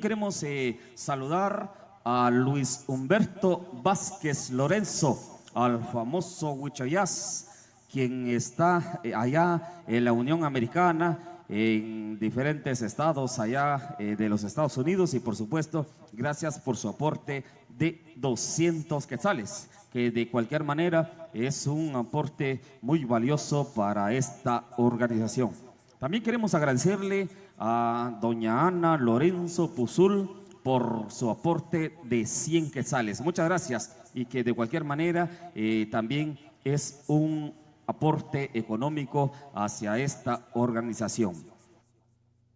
queremos saludar a Luis Humberto Vázquez Lorenzo, al famoso Huichayás, quien está allá en la Unión Americana, en diferentes estados allá de los Estados Unidos, y por supuesto, gracias por su aporte de 200 quetzales, que de cualquier manera es un aporte muy valioso para esta organización. También queremos agradecerle a doña Ana Lorenzo Puzul por su aporte de 100 quetzales. Muchas gracias, y que de cualquier manera también es un aporte económico hacia esta organización.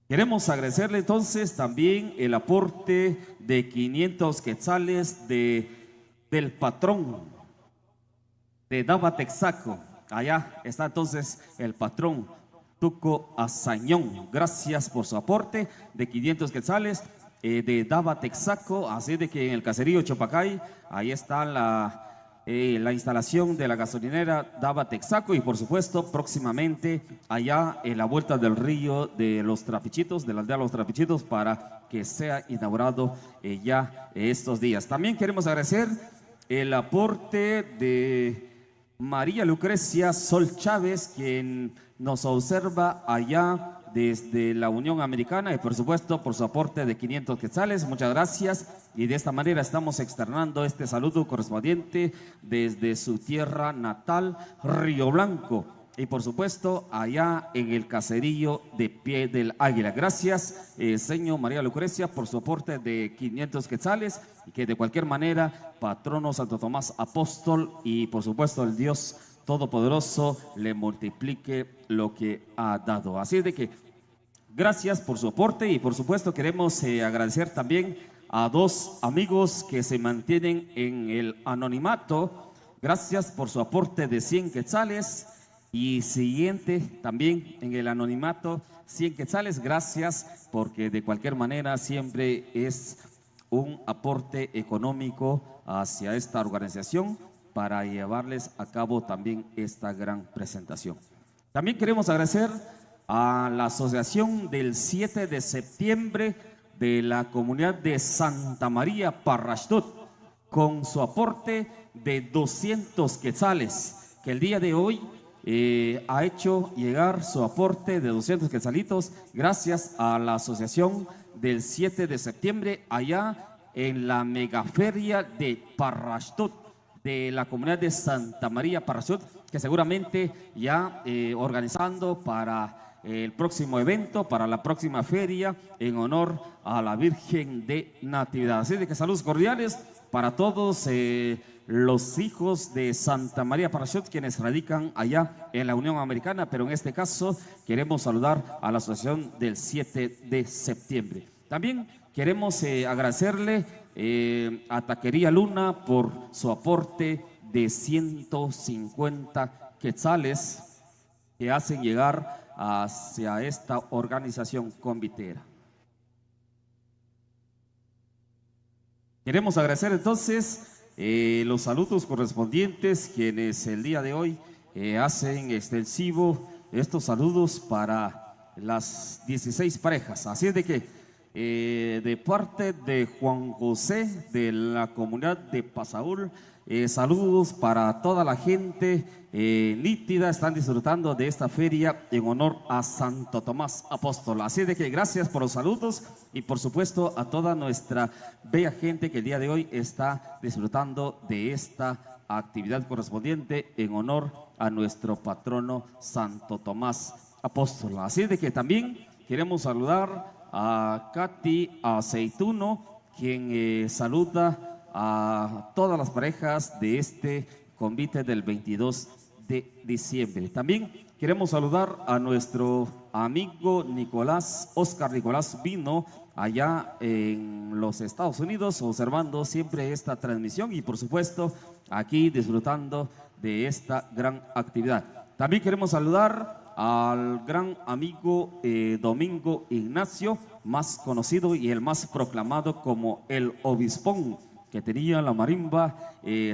Queremos agradecerle entonces también el aporte de 500 quetzales del patrón de Dava Texaco. Allá está entonces el patrón Tuco Azañón. Gracias por su aporte de 500 quetzales de Dava Texaco. Así de que en el caserío Chopacay, ahí está la instalación de la gasolinera Dava Texaco, y por supuesto próximamente allá en la vuelta del río de los Trapichitos, de la aldea de los Trapichitos, para que sea inaugurado ya estos días. También queremos agradecer el aporte de María Lucrecia Sol Chávez, quien nos observa allá desde la Unión Americana, y por supuesto por su aporte de 500 quetzales. Muchas gracias, y de esta manera estamos externando este saludo correspondiente desde su tierra natal, Río Blanco, y por supuesto allá en el caserío de Pie del Águila. Gracias, señor María Lucrecia, por su aporte de 500 quetzales, y que de cualquier manera patrono Santo Tomás Apóstol y por supuesto el Dios Todopoderoso le multiplique lo que ha dado. Así de que gracias por su aporte, y por supuesto queremos agradecer también a dos amigos que se mantienen en el anonimato. Gracias por su aporte de 100 quetzales, y siguiente también en el anonimato 100 quetzales. Gracias, porque de cualquier manera siempre es un aporte económico hacia esta organización para llevarles a cabo también esta gran presentación. También queremos agradecer a la Asociación del 7 de septiembre de la comunidad de Santa María Parrashtut, con su aporte de 200 quetzales, que el día de hoy ha hecho llegar su aporte de 200 quetzalitos gracias a la Asociación del 7 de septiembre allá en la megaferia de Parrashtut, de la comunidad de Santa María Parrashtut, que seguramente ya organizando para el próximo evento, para la próxima feria en honor a la Virgen de Natividad. Así de que saludos cordiales para todos los hijos de Santa María Parrashtut, quienes radican allá en la Unión Americana, pero en este caso queremos saludar a la Asociación del 7 de septiembre. También queremos agradecerle a Taquería Luna por su aporte de 150 quetzales que hacen llegar hacia esta organización convitera. Queremos agradecer entonces los saludos correspondientes, quienes el día de hoy hacen extensivo estos saludos para las 16 parejas. Así es de que de parte de Juan José de la comunidad de Pasaúl, saludos para toda la gente nítida, están disfrutando de esta feria en honor a Santo Tomás Apóstol. Así de que gracias por los saludos, y por supuesto a toda nuestra bella gente que el día de hoy está disfrutando de esta actividad correspondiente en honor a nuestro patrono Santo Tomás Apóstol. Así de que también queremos saludar a Katy Aceituno, quien saluda a todas las parejas de este convite del 22 de diciembre. También queremos saludar a nuestro amigo Oscar Nicolás Vino, allá en los Estados Unidos, observando siempre esta transmisión, y por supuesto aquí disfrutando de esta gran actividad. También queremos saludar al gran amigo Domingo Ignacio, más conocido y el más proclamado como el Obispón, que tenía la marimba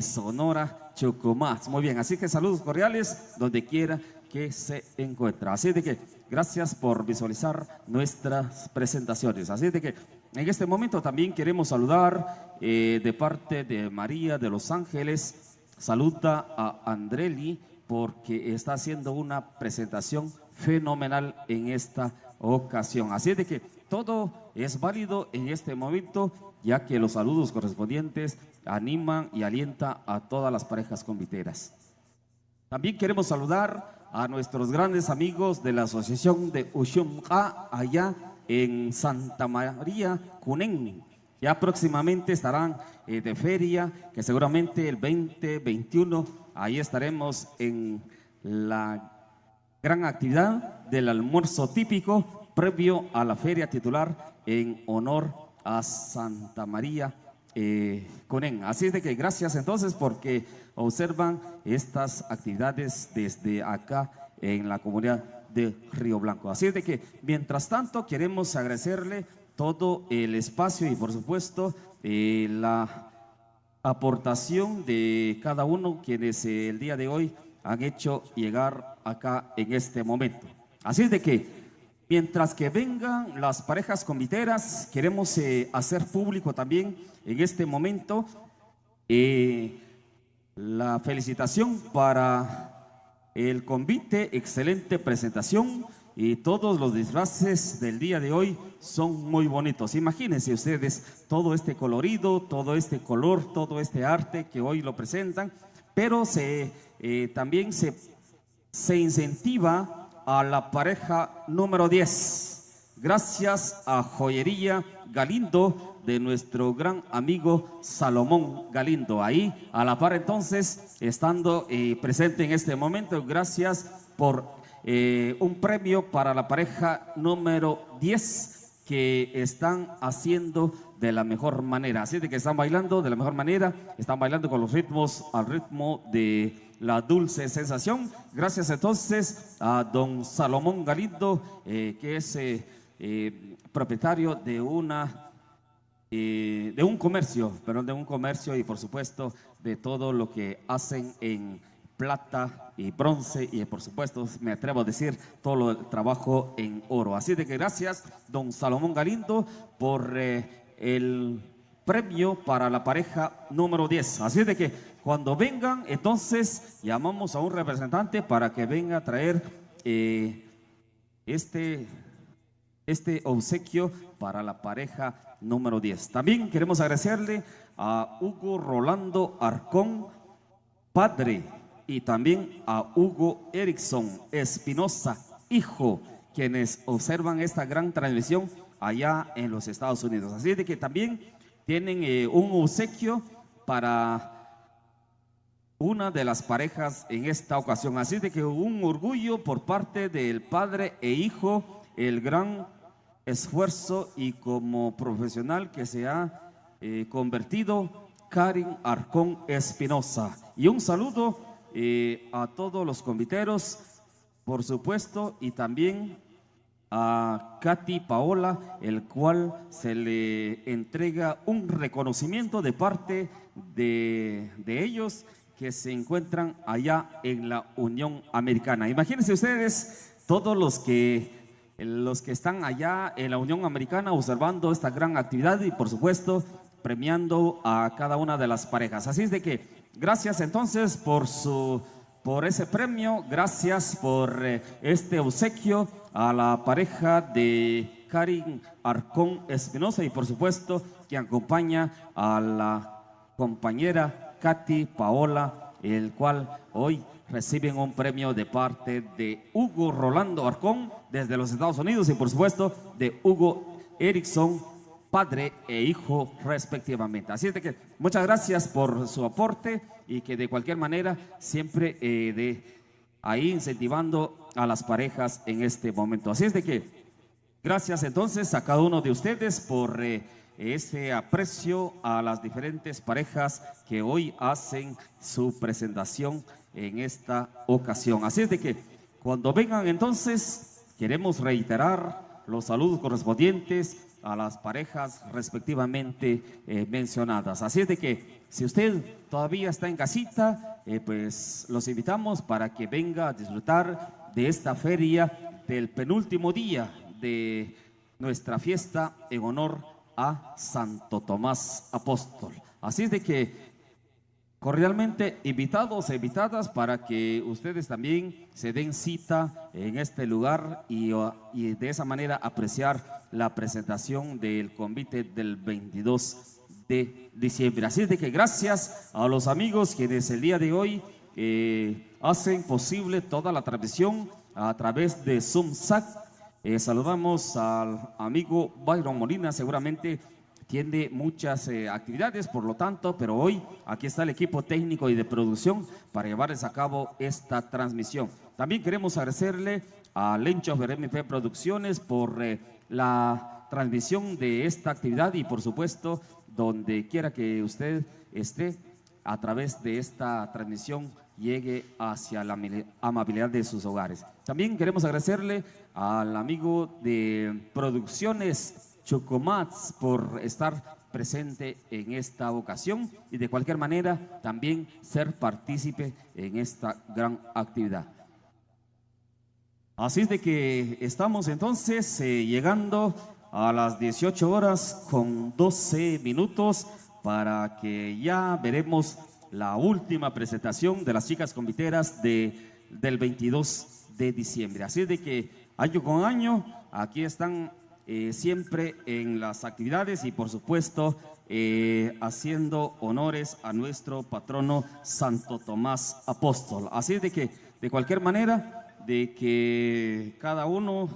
Sonora Chocomás. Muy bien, así que saludos cordiales donde quiera que se encuentra. Así de que gracias por visualizar nuestras presentaciones. Así de que en este momento también queremos saludar de parte de María de Los Ángeles. Saluda a Andreli porque está haciendo una presentación fenomenal en esta ocasión. Así de que todo es válido en este momento, ya que los saludos correspondientes animan y alientan a todas las parejas conviteras. También queremos saludar a nuestros grandes amigos de la Asociación de Uxumqa allá en Santa María, Cunén. Ya próximamente estarán de feria, que seguramente el 2021 ahí estaremos en la gran actividad del almuerzo típico previo a la feria titular en honor a Santa María Cunén. Así es de que gracias entonces porque observan estas actividades desde acá en la comunidad de Río Blanco. Así es de que mientras tanto queremos agradecerle todo el espacio y por supuesto la aportación de cada uno quienes el día de hoy han hecho llegar acá en este momento. Así es de que mientras que vengan las parejas conviteras, queremos hacer público también en este momento la felicitación para el convite, excelente presentación y todos los disfraces del día de hoy son muy bonitos. Imagínense ustedes todo este colorido, todo este color, todo este arte que hoy lo presentan, pero también se incentiva a la pareja número 10, gracias a Joyería Galindo de nuestro gran amigo Salomón Galindo. Ahí a la par entonces, estando presente en este momento, gracias por un premio para la pareja número 10 que están haciendo de la mejor manera. Así de que están bailando de la mejor manera, están bailando con los ritmos, al ritmo de la dulce sensación. Gracias entonces a don Salomón Galindo, que es propietario de un comercio y por supuesto de todo lo que hacen en plata y bronce y por supuesto me atrevo a decir todo el trabajo en oro. Así de que gracias don Salomón Galindo por el premio para la pareja número 10. Así de que cuando vengan entonces llamamos a un representante para que venga a traer este obsequio para la pareja número 10. También queremos agradecerle a Hugo Rolando Arcón, padre, y también a Hugo Erickson Espinosa, hijo, quienes observan esta gran transmisión allá en los Estados Unidos. Así de que también tienen un obsequio para una de las parejas en esta ocasión. Así de que un orgullo por parte del padre e hijo, el gran esfuerzo y como profesional que se ha convertido Karen Arcón Espinosa. Y un saludo a todos los conviteros, por supuesto, y también a Katy Paola, el cual se le entrega un reconocimiento de parte de ellos que se encuentran allá en la Unión Americana. Imagínense ustedes todos los que están allá en la Unión Americana observando esta gran actividad y por supuesto premiando a cada una de las parejas. Así es de que gracias entonces por ese premio, gracias por este obsequio a la pareja de Karen Arcón Espinosa y por supuesto que acompaña a la compañera Katy Paola, el cual hoy reciben un premio de parte de Hugo Rolando Arcón desde los Estados Unidos y por supuesto de Hugo Erickson, padre e hijo respectivamente. Así es de que muchas gracias por su aporte y que de cualquier manera siempre ahí incentivando a las parejas en este momento. Así es de que gracias entonces a cada uno de ustedes por ese aprecio a las diferentes parejas que hoy hacen su presentación en esta ocasión. Así es de que cuando vengan entonces queremos reiterar los saludos correspondientes a las parejas respectivamente mencionadas. Así es de que si usted todavía está en casita, pues los invitamos para que venga a disfrutar de esta feria del penúltimo día de nuestra fiesta en honor a Santo Tomás Apóstol. Así es de que cordialmente invitados e invitadas para que ustedes también se den cita en este lugar y de esa manera apreciar la presentación del convite del 22 de diciembre. Así es de que gracias a los amigos quienes el día de hoy hacen posible toda la transmisión a través de ZoomSac. Saludamos al amigo Byron Molina, seguramente tiene muchas actividades, por lo tanto, pero hoy aquí está el equipo técnico y de producción para llevarles a cabo esta transmisión. También queremos agradecerle a Lencho MP Producciones por la transmisión de esta actividad y por supuesto, donde quiera que usted esté, a través de esta transmisión llegue hacia la amabilidad de sus hogares. También queremos agradecerle al amigo de Producciones Chocomats por estar presente en esta ocasión y de cualquier manera también ser partícipe en esta gran actividad. Así es de que estamos entonces llegando a las 18 horas con 12 minutos para que ya veremos la última presentación de las chicas conviteras del 22 de diciembre. Así es de que año con año aquí están siempre en las actividades y por supuesto haciendo honores a nuestro patrono Santo Tomás Apóstol. Así es de que de cualquier manera de que cada uno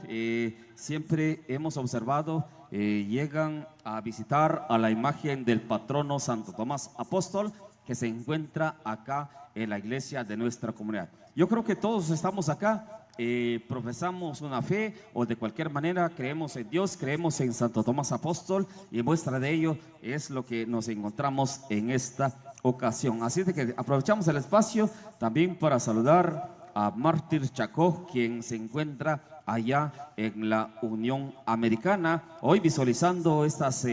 siempre hemos observado llegan a visitar a la imagen del patrono Santo Tomás Apóstol que se encuentra acá en la iglesia de nuestra comunidad. Yo creo que todos estamos acá profesamos una fe o de cualquier manera creemos en Dios, creemos en Santo Tomás Apóstol y muestra de ello es lo que nos encontramos en esta ocasión. Así de que aprovechamos el espacio también para saludar a Mártir Chacó, quien se encuentra allá en la Unión Americana, hoy visualizando estas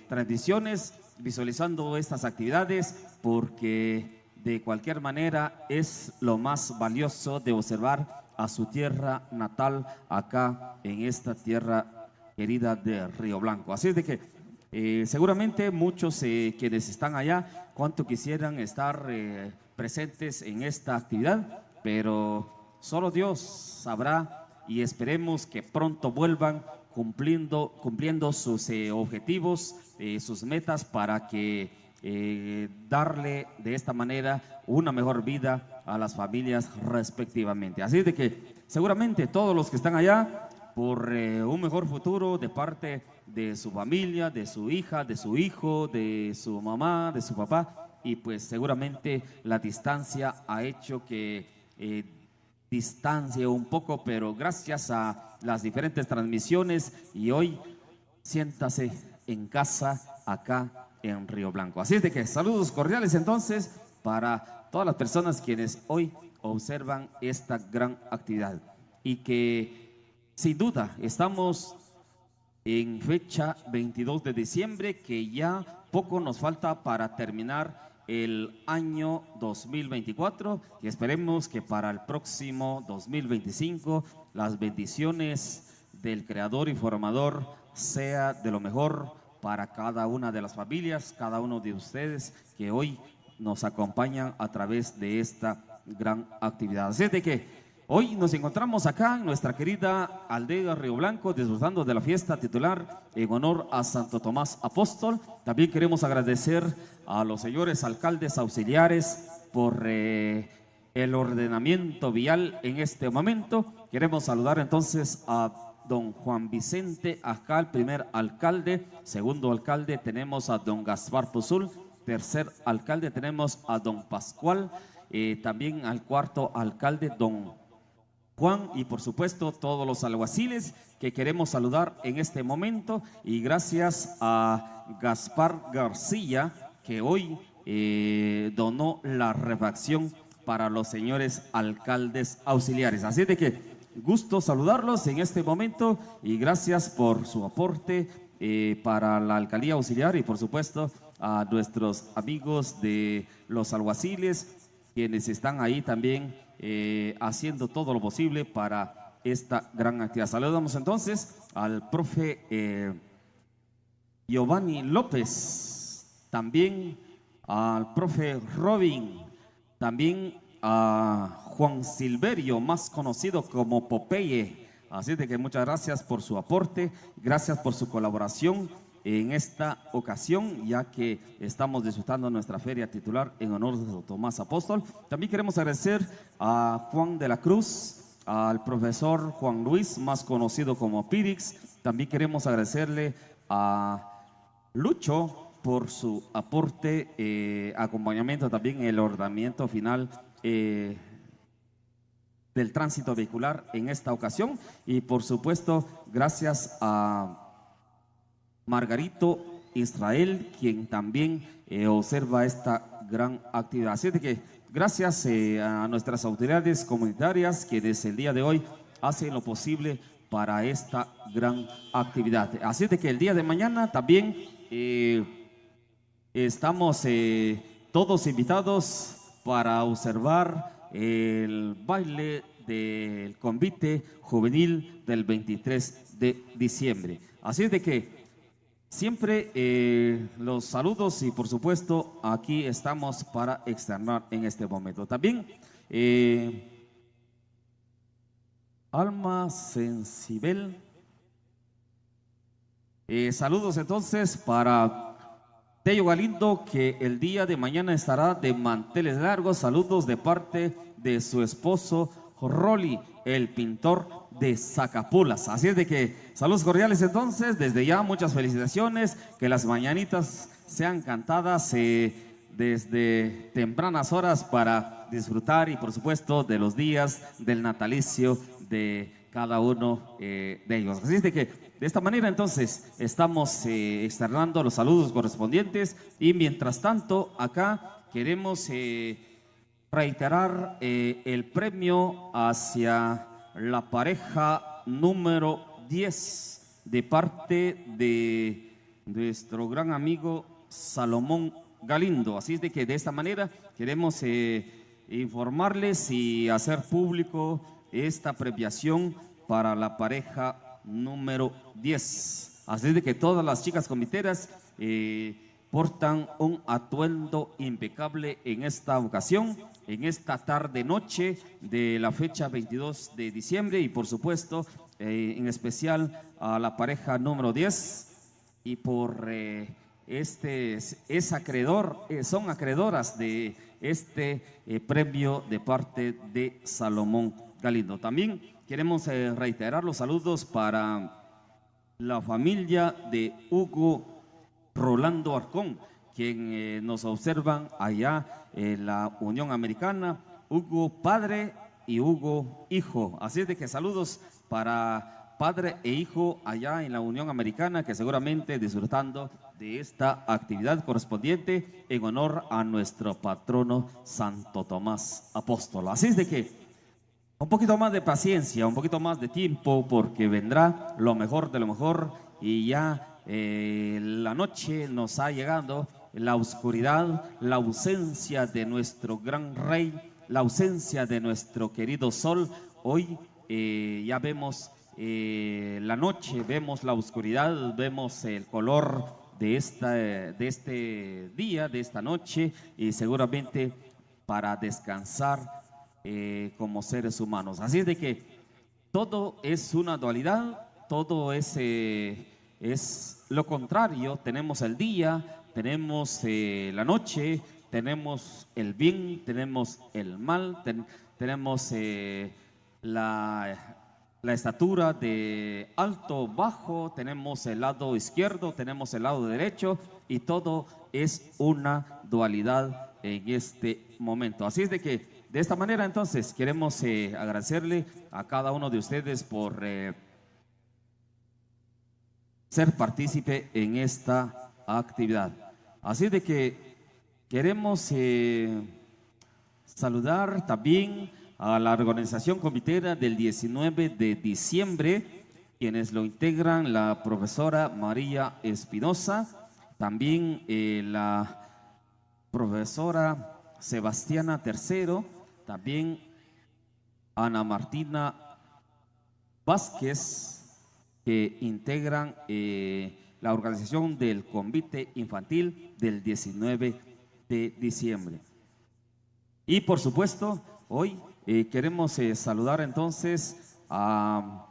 transmisiones, visualizando estas actividades, porque de cualquier manera es lo más valioso de observar a su tierra natal acá en esta tierra querida de Río Blanco. Así es de que seguramente muchos quienes están allá, cuánto quisieran estar presentes en esta actividad, pero solo Dios sabrá y esperemos que pronto vuelvan cumpliendo sus objetivos, sus metas para que darle de esta manera una mejor vida a las familias respectivamente. Así de que seguramente todos los que están allá por un mejor futuro de parte de su familia, de su hija, de su hijo, de su mamá, de su papá, y pues seguramente la distancia ha hecho que distancie un poco, pero gracias a las diferentes transmisiones y hoy siéntase en casa acá en Río Blanco. Así es de que saludos cordiales entonces para todas las personas quienes hoy observan esta gran actividad y que sin duda estamos en fecha 22 de diciembre, que ya poco nos falta para terminar el año 2024 y esperemos que para el próximo 2025 las bendiciones del Creador y Formador sea de lo mejor para cada una de las familias, cada uno de ustedes que hoy nos acompañan a través de esta gran actividad. Así de que hoy nos encontramos acá en nuestra querida aldea Río Blanco, disfrutando de la fiesta titular en honor a Santo Tomás Apóstol. También queremos agradecer a los señores alcaldes auxiliares por el ordenamiento vial en este momento. Queremos saludar entonces a don Juan Vicente, acá el primer alcalde. Segundo alcalde tenemos a don Gaspar Puzul. Tercer alcalde tenemos a don Pascual. También al cuarto alcalde, don Juan, y por supuesto todos los alguaciles que queremos saludar en este momento, y gracias a Gaspar García que hoy donó la refacción para los señores alcaldes auxiliares. Así de que gusto saludarlos en este momento y gracias por su aporte para la alcaldía auxiliar y por supuesto a nuestros amigos de los alguaciles quienes están ahí también haciendo todo lo posible para esta gran actividad. Saludamos entonces al profe Giovanni López, también al profe Robin, también a Juan Silverio, más conocido como Popeye. Así de que muchas gracias por su aporte, gracias por su colaboración en esta ocasión, ya que estamos disfrutando nuestra feria titular en honor de Santo Tomás Apóstol. También queremos agradecer a Juan de la Cruz, al profesor Juan Luis, más conocido como Pirix. También queremos agradecerle a Lucho por su aporte, acompañamiento también en el ordenamiento final del tránsito vehicular en esta ocasión. Y por supuesto, gracias a Margarito Israel, quien también observa esta gran actividad. Así de que gracias a nuestras autoridades comunitarias, quienes el día de hoy hacen lo posible para esta gran actividad. Así de que el día de mañana también estamos todos invitados para observar el baile del convite juvenil del 23 de diciembre. Así de que siempre los saludos y por supuesto aquí estamos para externar en este momento. También Alma Sensibel. Saludos entonces para Tello Galindo, que el día de mañana estará de manteles largos. Saludos de parte de su esposo Rolly, el pintor de Zacapulas. Así es de que saludos cordiales entonces, desde ya muchas felicitaciones, que las mañanitas sean cantadas desde tempranas horas para disfrutar y por supuesto de los días del natalicio de cada uno de ellos. Así es de que de esta manera entonces estamos externando los saludos correspondientes y mientras tanto acá queremos reiterar el premio hacia la pareja número 10 de parte de nuestro gran amigo Salomón Galindo. Así es de que de esta manera queremos informarles y hacer público esta premiación para la pareja número 10. Así de que todas las chicas comiteras portan un atuendo impecable en esta ocasión, en esta tarde-noche de la fecha 22 de diciembre y por supuesto en especial a la pareja número 10 y por son acreedoras de este premio de parte de Salomón Galindo. También queremos reiterar los saludos para la familia de Hugo Rolando Arcón, quien nos observan allá en la Unión Americana, Hugo padre y Hugo hijo. Así es de que saludos para padre e hijo allá en la Unión Americana, que seguramente disfrutando de esta actividad correspondiente en honor a nuestro patrono Santo Tomás Apóstol. Así es de que un poquito más de paciencia, un poquito más de tiempo, porque vendrá lo mejor de lo mejor y ya la noche nos ha llegado, la oscuridad, la ausencia de nuestro gran rey, la ausencia de nuestro querido sol. Hoy ya vemos la noche, vemos la oscuridad, vemos el color de este día, de esta noche y seguramente para descansar como seres humanos. Así es de que todo es una dualidad, todo es lo contrario. Tenemos el día, tenemos la noche, tenemos el bien, tenemos el mal, tenemos la estatura de alto, bajo, tenemos el lado izquierdo, tenemos el lado derecho y todo es una dualidad en este momento. Así es de que de esta manera entonces queremos agradecerle a cada uno de ustedes por ser partícipe en esta actividad. Así de que queremos saludar también a la organización comitera del 19 de diciembre, quienes lo integran la profesora María Espinosa, también la profesora Sebastiana Tercero, también Ana Martina Vázquez, que integran la organización del convite infantil del 19 de diciembre. Y por supuesto, hoy queremos saludar entonces a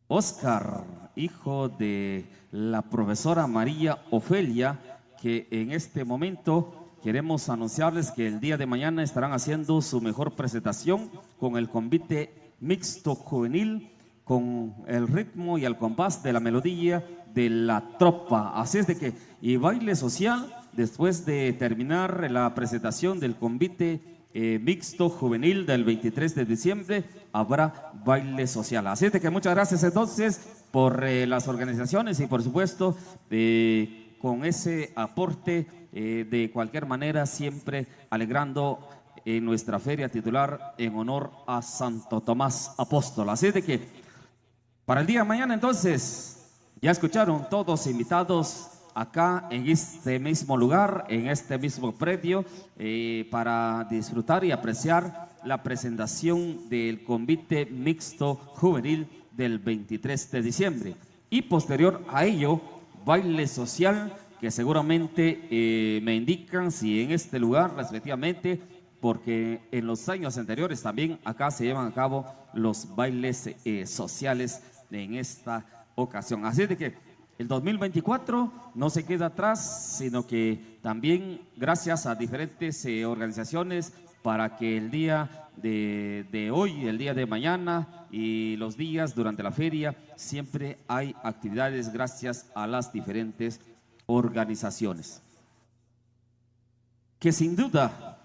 Oscar, hijo de la profesora María Ofelia, que en este momento queremos anunciarles que el día de mañana estarán haciendo su mejor presentación con el convite mixto juvenil, con el ritmo y el compás de la melodía de la tropa. Así es de que, y baile social, después de terminar la presentación del convite mixto juvenil del 23 de diciembre, habrá baile social. Así es de que muchas gracias entonces por las organizaciones y por supuesto con ese aporte de cualquier manera, siempre alegrando nuestra feria titular en honor a Santo Tomás Apóstol. Así es de que para el día de mañana entonces, ya escucharon, todos invitados acá en este mismo lugar, en este mismo predio, para disfrutar y apreciar la presentación del convite mixto juvenil del 23 de diciembre. Y posterior a ello, baile social, que seguramente me indican si en este lugar respectivamente, porque en los años anteriores también acá se llevan a cabo los bailes sociales en esta ocasión. Así de que el 2024 no se queda atrás, sino que también gracias a diferentes organizaciones para que el día de hoy, el día de mañana y los días durante la feria siempre hay actividades gracias a las diferentes organizaciones. Que sin duda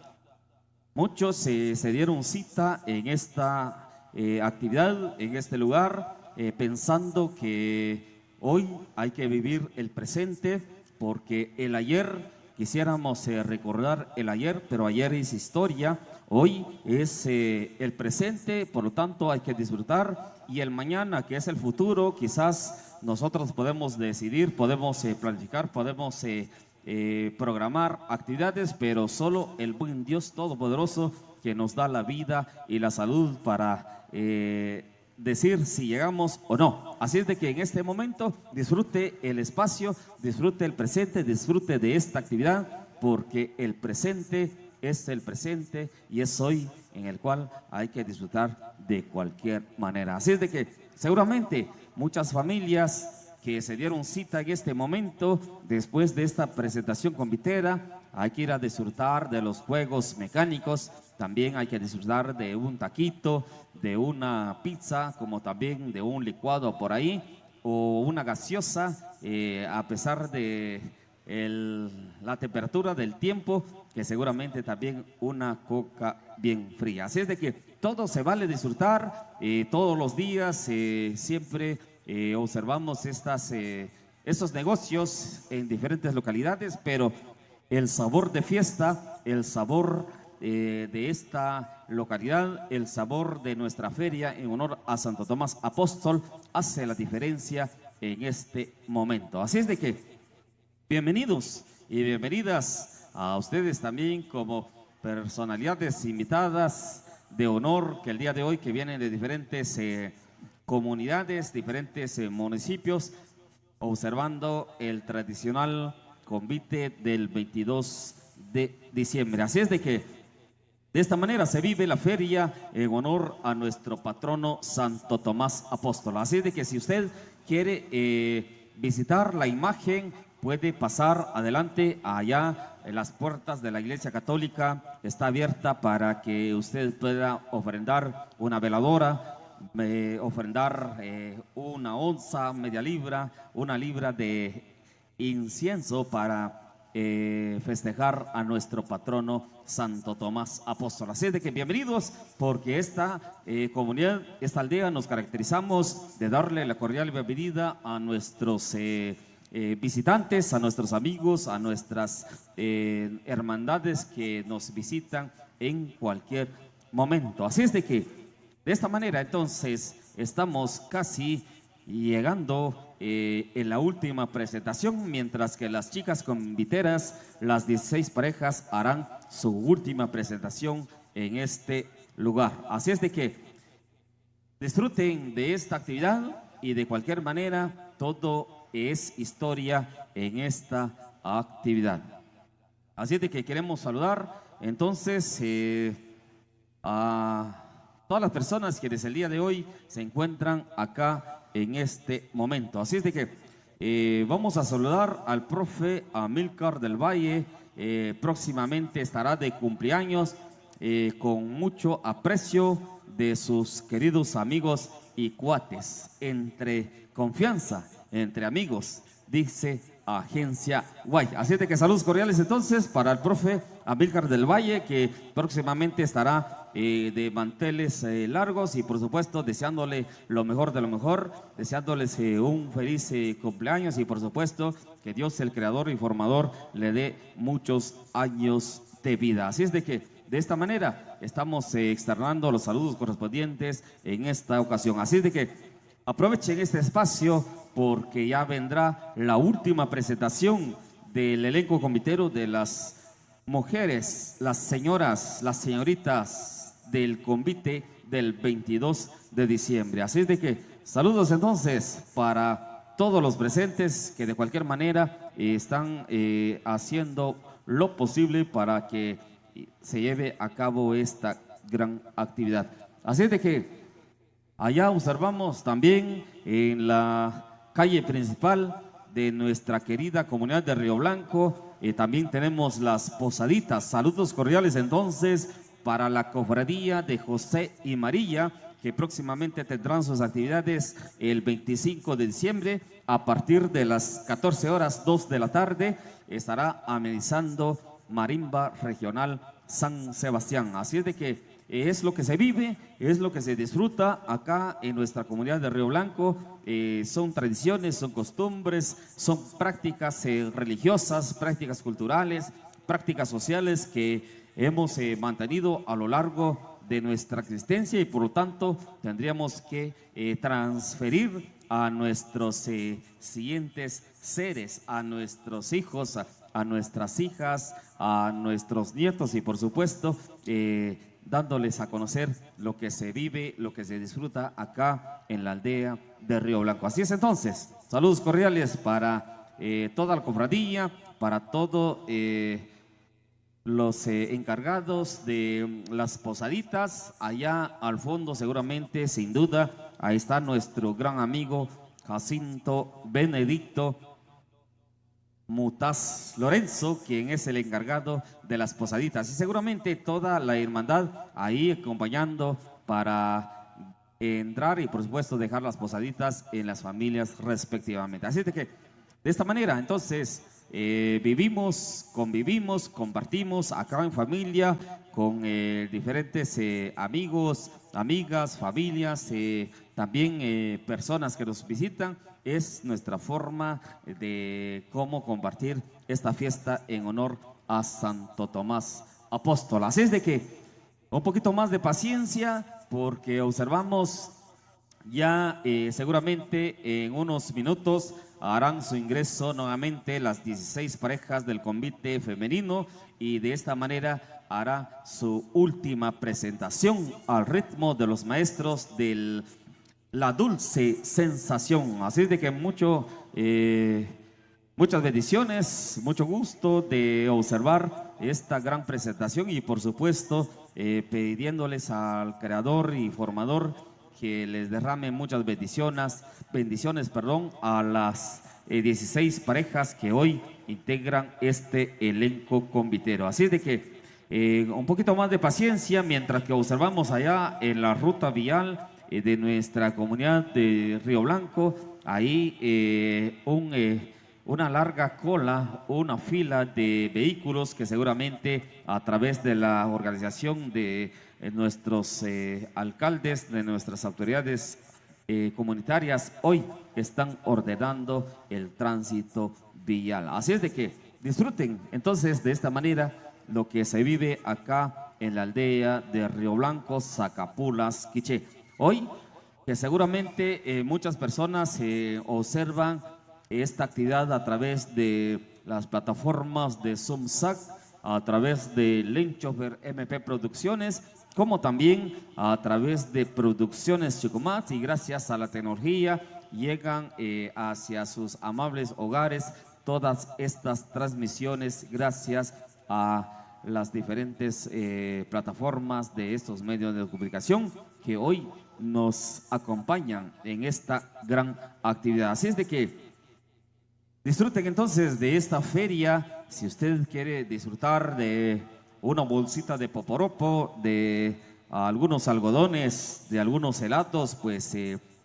muchos se dieron cita en esta actividad, en este lugar, pensando que hoy hay que vivir el presente, porque el ayer, quisiéramos recordar el ayer, pero ayer es historia, hoy es el presente, por lo tanto hay que disfrutar, y el mañana, que es el futuro, quizás nosotros podemos decidir, podemos planificar, podemos programar actividades, pero solo el buen Dios Todopoderoso, que nos da la vida y la salud para decir si llegamos o no. Así es de que en este momento disfrute el espacio, disfrute el presente, disfrute de esta actividad, porque el presente es el presente y es hoy en el cual hay que disfrutar de cualquier manera. Así es de que seguramente muchas familias que se dieron cita en este momento, después de esta presentación convitera, hay que ir a disfrutar de los juegos mecánicos, también hay que disfrutar de un taquito, de una pizza, como también de un licuado por ahí, o una gaseosa, a pesar de la temperatura del tiempo, que seguramente también una coca bien fría. Así es de que todo se vale disfrutar, todos los días, siempre observamos estos negocios en diferentes localidades, pero el sabor de fiesta, el sabor de esta localidad, el sabor de nuestra feria en honor a Santo Tomás Apóstol hace la diferencia en este momento. Así es de que bienvenidos y bienvenidas a ustedes también como personalidades invitadas de honor que el día de hoy, que vienen de diferentes comunidades, diferentes municipios, observando el tradicional convite del 22 de diciembre. Así es de que de esta manera se vive la feria en honor a nuestro patrono Santo Tomás Apóstol. Así es de que si usted quiere visitar la imagen, puede pasar adelante allá en las puertas de la Iglesia Católica. Está abierta para que usted pueda ofrendar una veladora, ofrendar una onza, media libra, una libra de incienso para festejar a nuestro patrono Santo Tomás Apóstol. Así es de que bienvenidos, porque esta comunidad, esta aldea, nos caracterizamos de darle la cordial bienvenida a nuestros visitantes, a nuestros amigos, a nuestras hermandades que nos visitan en cualquier momento. Así es de que de esta manera entonces estamos casi llegando en la última presentación, mientras que las chicas conviteras, las 16 parejas, harán su última presentación en este lugar. Así es de que disfruten de esta actividad y de cualquier manera todo es historia en esta actividad. Así es de que queremos saludar entonces a todas las personas que desde el día de hoy se encuentran acá en este momento. Así es de que vamos a saludar al profe Amílcar del Valle. Próximamente estará de cumpleaños, con mucho aprecio de sus queridos amigos y cuates. Entre confianza, entre amigos, dice Agencia Guay. Así es de que saludos cordiales entonces para el profe Amílcar del Valle, que próximamente estará de manteles largos, y por supuesto deseándole lo mejor de lo mejor, deseándoles un feliz cumpleaños, y por supuesto que Dios, el creador y formador, le dé muchos años de vida. Así es de que de esta manera estamos externando los saludos correspondientes en esta ocasión. Así es de que aprovechen este espacio porque ya vendrá la última presentación del elenco comitero de las mujeres, las señoras, las señoritas del convite del 22 de diciembre. Así es de que saludos entonces para todos los presentes que de cualquier manera están haciendo lo posible para que se lleve a cabo esta gran actividad. Así es de que allá observamos también en la calle principal de nuestra querida comunidad de Río Blanco, también tenemos las posaditas. Saludos cordiales entonces para la cofradía de José y María, que próximamente tendrán sus actividades el 25 de diciembre a partir de las 14 horas, 2 de la tarde, estará amenizando Marimba Regional San Sebastián. Así es de que es lo que se vive, es lo que se disfruta acá en nuestra comunidad de Río Blanco. Son tradiciones, son costumbres, son prácticas religiosas, prácticas culturales, prácticas sociales que hemos mantenido a lo largo de nuestra existencia, y por lo tanto tendríamos que transferir a nuestros siguientes seres, a nuestros hijos, a nuestras hijas, a nuestros nietos, y por supuesto dándoles a conocer lo que se vive, lo que se disfruta acá en la aldea de Río Blanco. Así es entonces, saludos cordiales para toda la cofradía, para todos los encargados de las posaditas. Allá al fondo seguramente, sin duda, ahí está nuestro gran amigo Jacinto Benedicto Mutaz Lorenzo, quien es el encargado de las posaditas, y seguramente toda la hermandad ahí acompañando para entrar y por supuesto dejar las posaditas en las familias respectivamente. Así de que de esta manera entonces vivimos, convivimos, compartimos acá en familia con diferentes amigos, amigas, familias, también personas que nos visitan. Es nuestra forma de cómo compartir esta fiesta en honor a Santo Tomás Apóstol. Así es de que un poquito más de paciencia, porque observamos ya seguramente en unos minutos harán su ingreso nuevamente las 16 parejas del convite femenino, y de esta manera hará su última presentación al ritmo de los maestros del La Dulce Sensación. Así es de que muchas bendiciones, mucho gusto de observar esta gran presentación, y por supuesto pidiéndoles al creador y formador que les derrame muchas bendiciones, a las 16 parejas que hoy integran este elenco convitero. Así es de que un poquito más de paciencia mientras que observamos allá en la ruta vial de nuestra comunidad de Río Blanco, ahí una larga cola, una fila de vehículos que seguramente a través de la organización de nuestros alcaldes, de nuestras autoridades comunitarias, hoy están ordenando el tránsito vial. Así es de que disfruten entonces de esta manera lo que se vive acá en la aldea de Río Blanco, Zacapulas, Quiché. Hoy que seguramente muchas personas observan esta actividad a través de las plataformas de ZoomSac, a través de Lenchofer MP Producciones, como también a través de Producciones Chucumat, y gracias a la tecnología llegan hacia sus amables hogares todas estas transmisiones gracias a las diferentes plataformas de estos medios de comunicación que hoy nos acompañan en esta gran actividad. Así es de que disfruten entonces de esta feria. Si usted quiere disfrutar de una bolsita de poporopo, de algunos algodones, de algunos helados, pues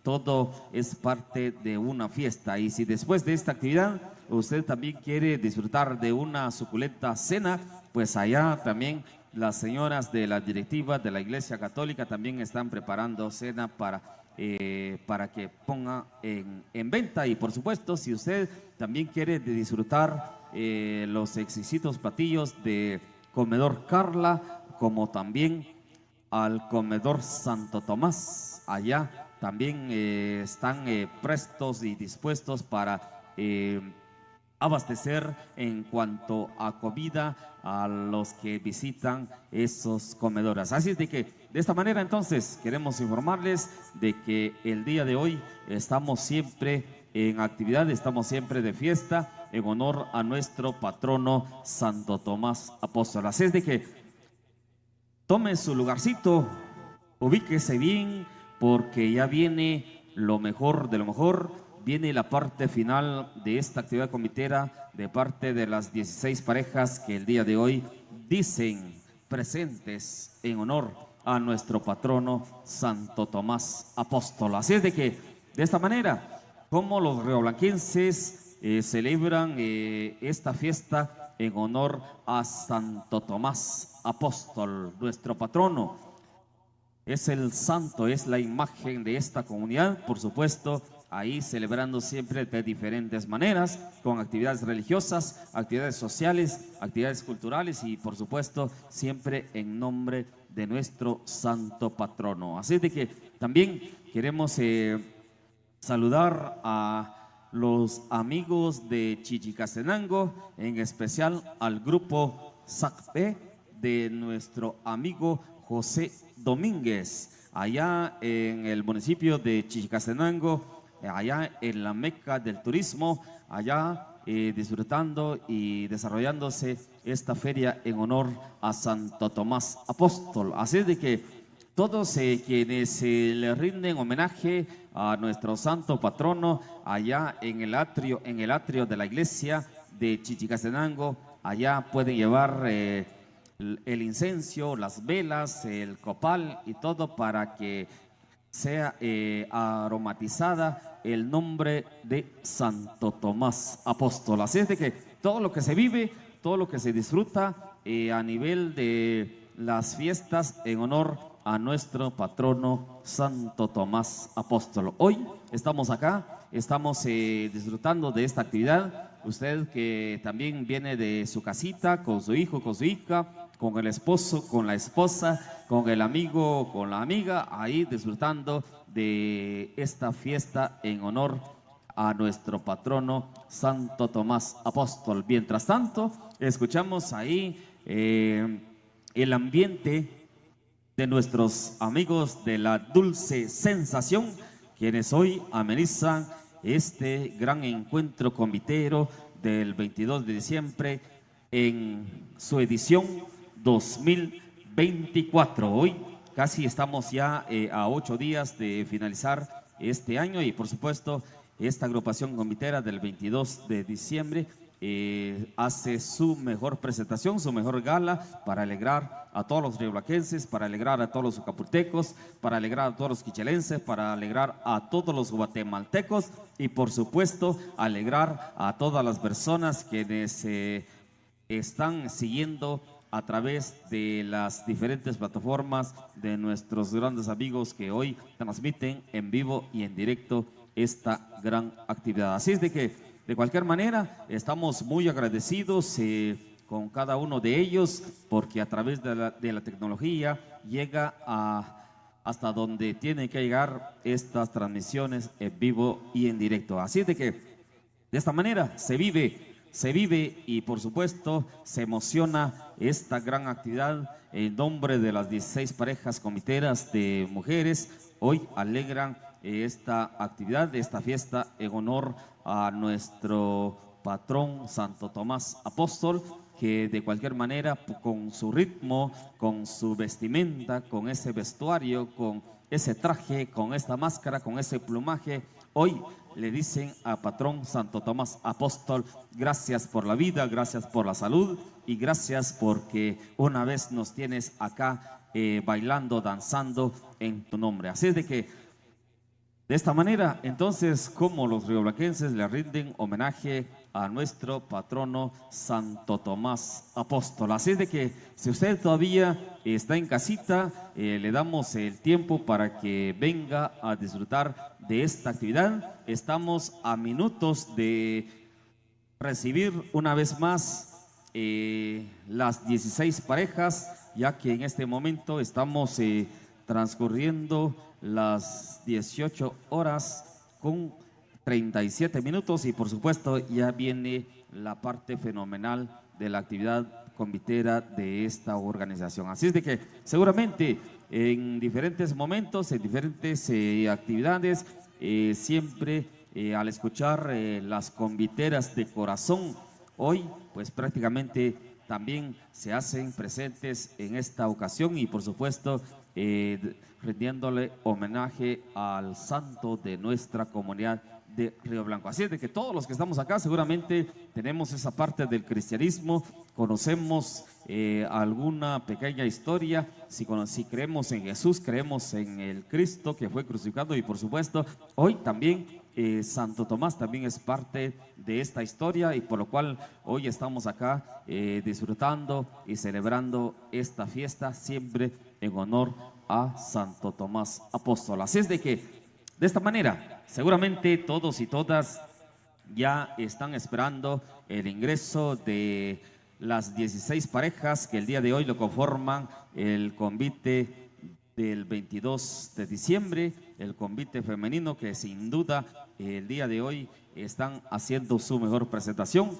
todo es parte de una fiesta. Y si después de esta actividad usted también quiere disfrutar de una suculenta cena, pues allá también las señoras de la directiva de la Iglesia Católica también están preparando cena para que ponga en venta. Y por supuesto, si usted también quiere disfrutar los exquisitos platillos de Comedor Carla, como también al Comedor Santo Tomás, allá también están prestos y dispuestos para abastecer en cuanto a comida a los que visitan esos comedores. Así es de que de esta manera entonces queremos informarles de que el día de hoy estamos siempre en actividad, estamos siempre de fiesta en honor a nuestro patrono Santo Tomás Apóstol. Así es de que tome su lugarcito, ubíquese bien, porque ya viene lo mejor de lo mejor. Viene la parte final de esta actividad comitera de parte de las 16 parejas que el día de hoy dicen presentes en honor a nuestro patrono Santo Tomás Apóstol. Así es de que de esta manera, como los rioblanquenses celebran esta fiesta en honor a Santo Tomás Apóstol, nuestro patrono. Es el santo, es la imagen de esta comunidad, por supuesto, ahí celebrando siempre de diferentes maneras, con actividades religiosas, actividades sociales, actividades culturales y por supuesto siempre en nombre de nuestro santo patrono. Así de que también queremos saludar a los amigos de Chichicastenango, en especial al grupo SACP de nuestro amigo José Domínguez, allá en el municipio de Chichicastenango, allá en la meca del turismo, allá disfrutando y desarrollándose esta feria en honor a Santo Tomás Apóstol. Así es de que todos quienes le rinden homenaje a nuestro santo patrono allá en el atrio de la iglesia de Chichicastenango, allá pueden llevar el incienso, las velas, el copal y todo para que sea aromatizada el nombre de Santo Tomás Apóstol. Así es de que todo lo que se vive, todo lo que se disfruta a nivel de las fiestas en honor a nuestro patrono Santo Tomás Apóstol. Hoy estamos acá, estamos disfrutando de esta actividad. Usted que también viene de su casita, con su hijo, con su hija, con el esposo, con la esposa, con el amigo, con la amiga, ahí disfrutando de esta fiesta en honor a nuestro patrono Santo Tomás Apóstol. Mientras tanto, escuchamos ahí el ambiente de nuestros amigos de la Dulce Sensación, quienes hoy amenizan este gran encuentro comitero del 22 de diciembre en su edición 2024. Hoy casi estamos ya a 8 días de finalizar este año y por supuesto esta agrupación comitera del 22 de diciembre hace su mejor presentación, su mejor gala para alegrar a todos los rioblaquenses, para alegrar a todos los ucapultecos, para alegrar a todos los quichelenses, para alegrar a todos los guatemaltecos y por supuesto alegrar a todas las personas quienes están siguiendo a través de las diferentes plataformas de nuestros grandes amigos que hoy transmiten en vivo y en directo esta gran actividad. Así es de que de cualquier manera estamos muy agradecidos con cada uno de ellos porque a través de la tecnología llega a hasta donde tienen que llegar estas transmisiones en vivo y en directo. Así es de que de esta manera se vive y por supuesto se emociona esta gran actividad en nombre de las 16 parejas comiteras de mujeres. Hoy alegran esta actividad, esta fiesta en honor a nuestro patrón Santo Tomás Apóstol, que de cualquier manera con su ritmo, con su vestimenta, con ese vestuario, con ese traje, con esta máscara, con ese plumaje, hoy le dicen a patrón Santo Tomás Apóstol: gracias por la vida, gracias por la salud y gracias porque una vez nos tienes acá bailando, danzando en tu nombre. Así es de que de esta manera, entonces, como los rioblanquenses le rinden homenaje a nuestro patrono Santo Tomás Apóstol. Así es de que si usted todavía está en casita, le damos el tiempo para que venga a disfrutar de esta actividad. Estamos a minutos de recibir una vez más las 16 parejas, ya que en este momento estamos transcurriendo las 18 horas con 37 minutos y por supuesto ya viene la parte fenomenal de la actividad convitera de esta organización. Así es de que seguramente en diferentes momentos, en diferentes actividades, siempre al escuchar las conviteras de corazón, hoy pues prácticamente también se hacen presentes en esta ocasión y por supuesto rindiéndole homenaje al santo de nuestra comunidad de Río Blanco. Así es de que todos los que estamos acá seguramente tenemos esa parte del cristianismo, conocemos alguna pequeña historia, si creemos en Jesús, creemos en el Cristo que fue crucificado y por supuesto hoy también Santo Tomás también es parte de esta historia y por lo cual hoy estamos acá disfrutando y celebrando esta fiesta siempre en honor a Santo Tomás Apóstol. Así es de que de esta manera seguramente todos y todas ya están esperando el ingreso de las 16 parejas que el día de hoy lo conforman el convite del 22 de diciembre, el convite femenino que sin duda el día de hoy están haciendo su mejor presentación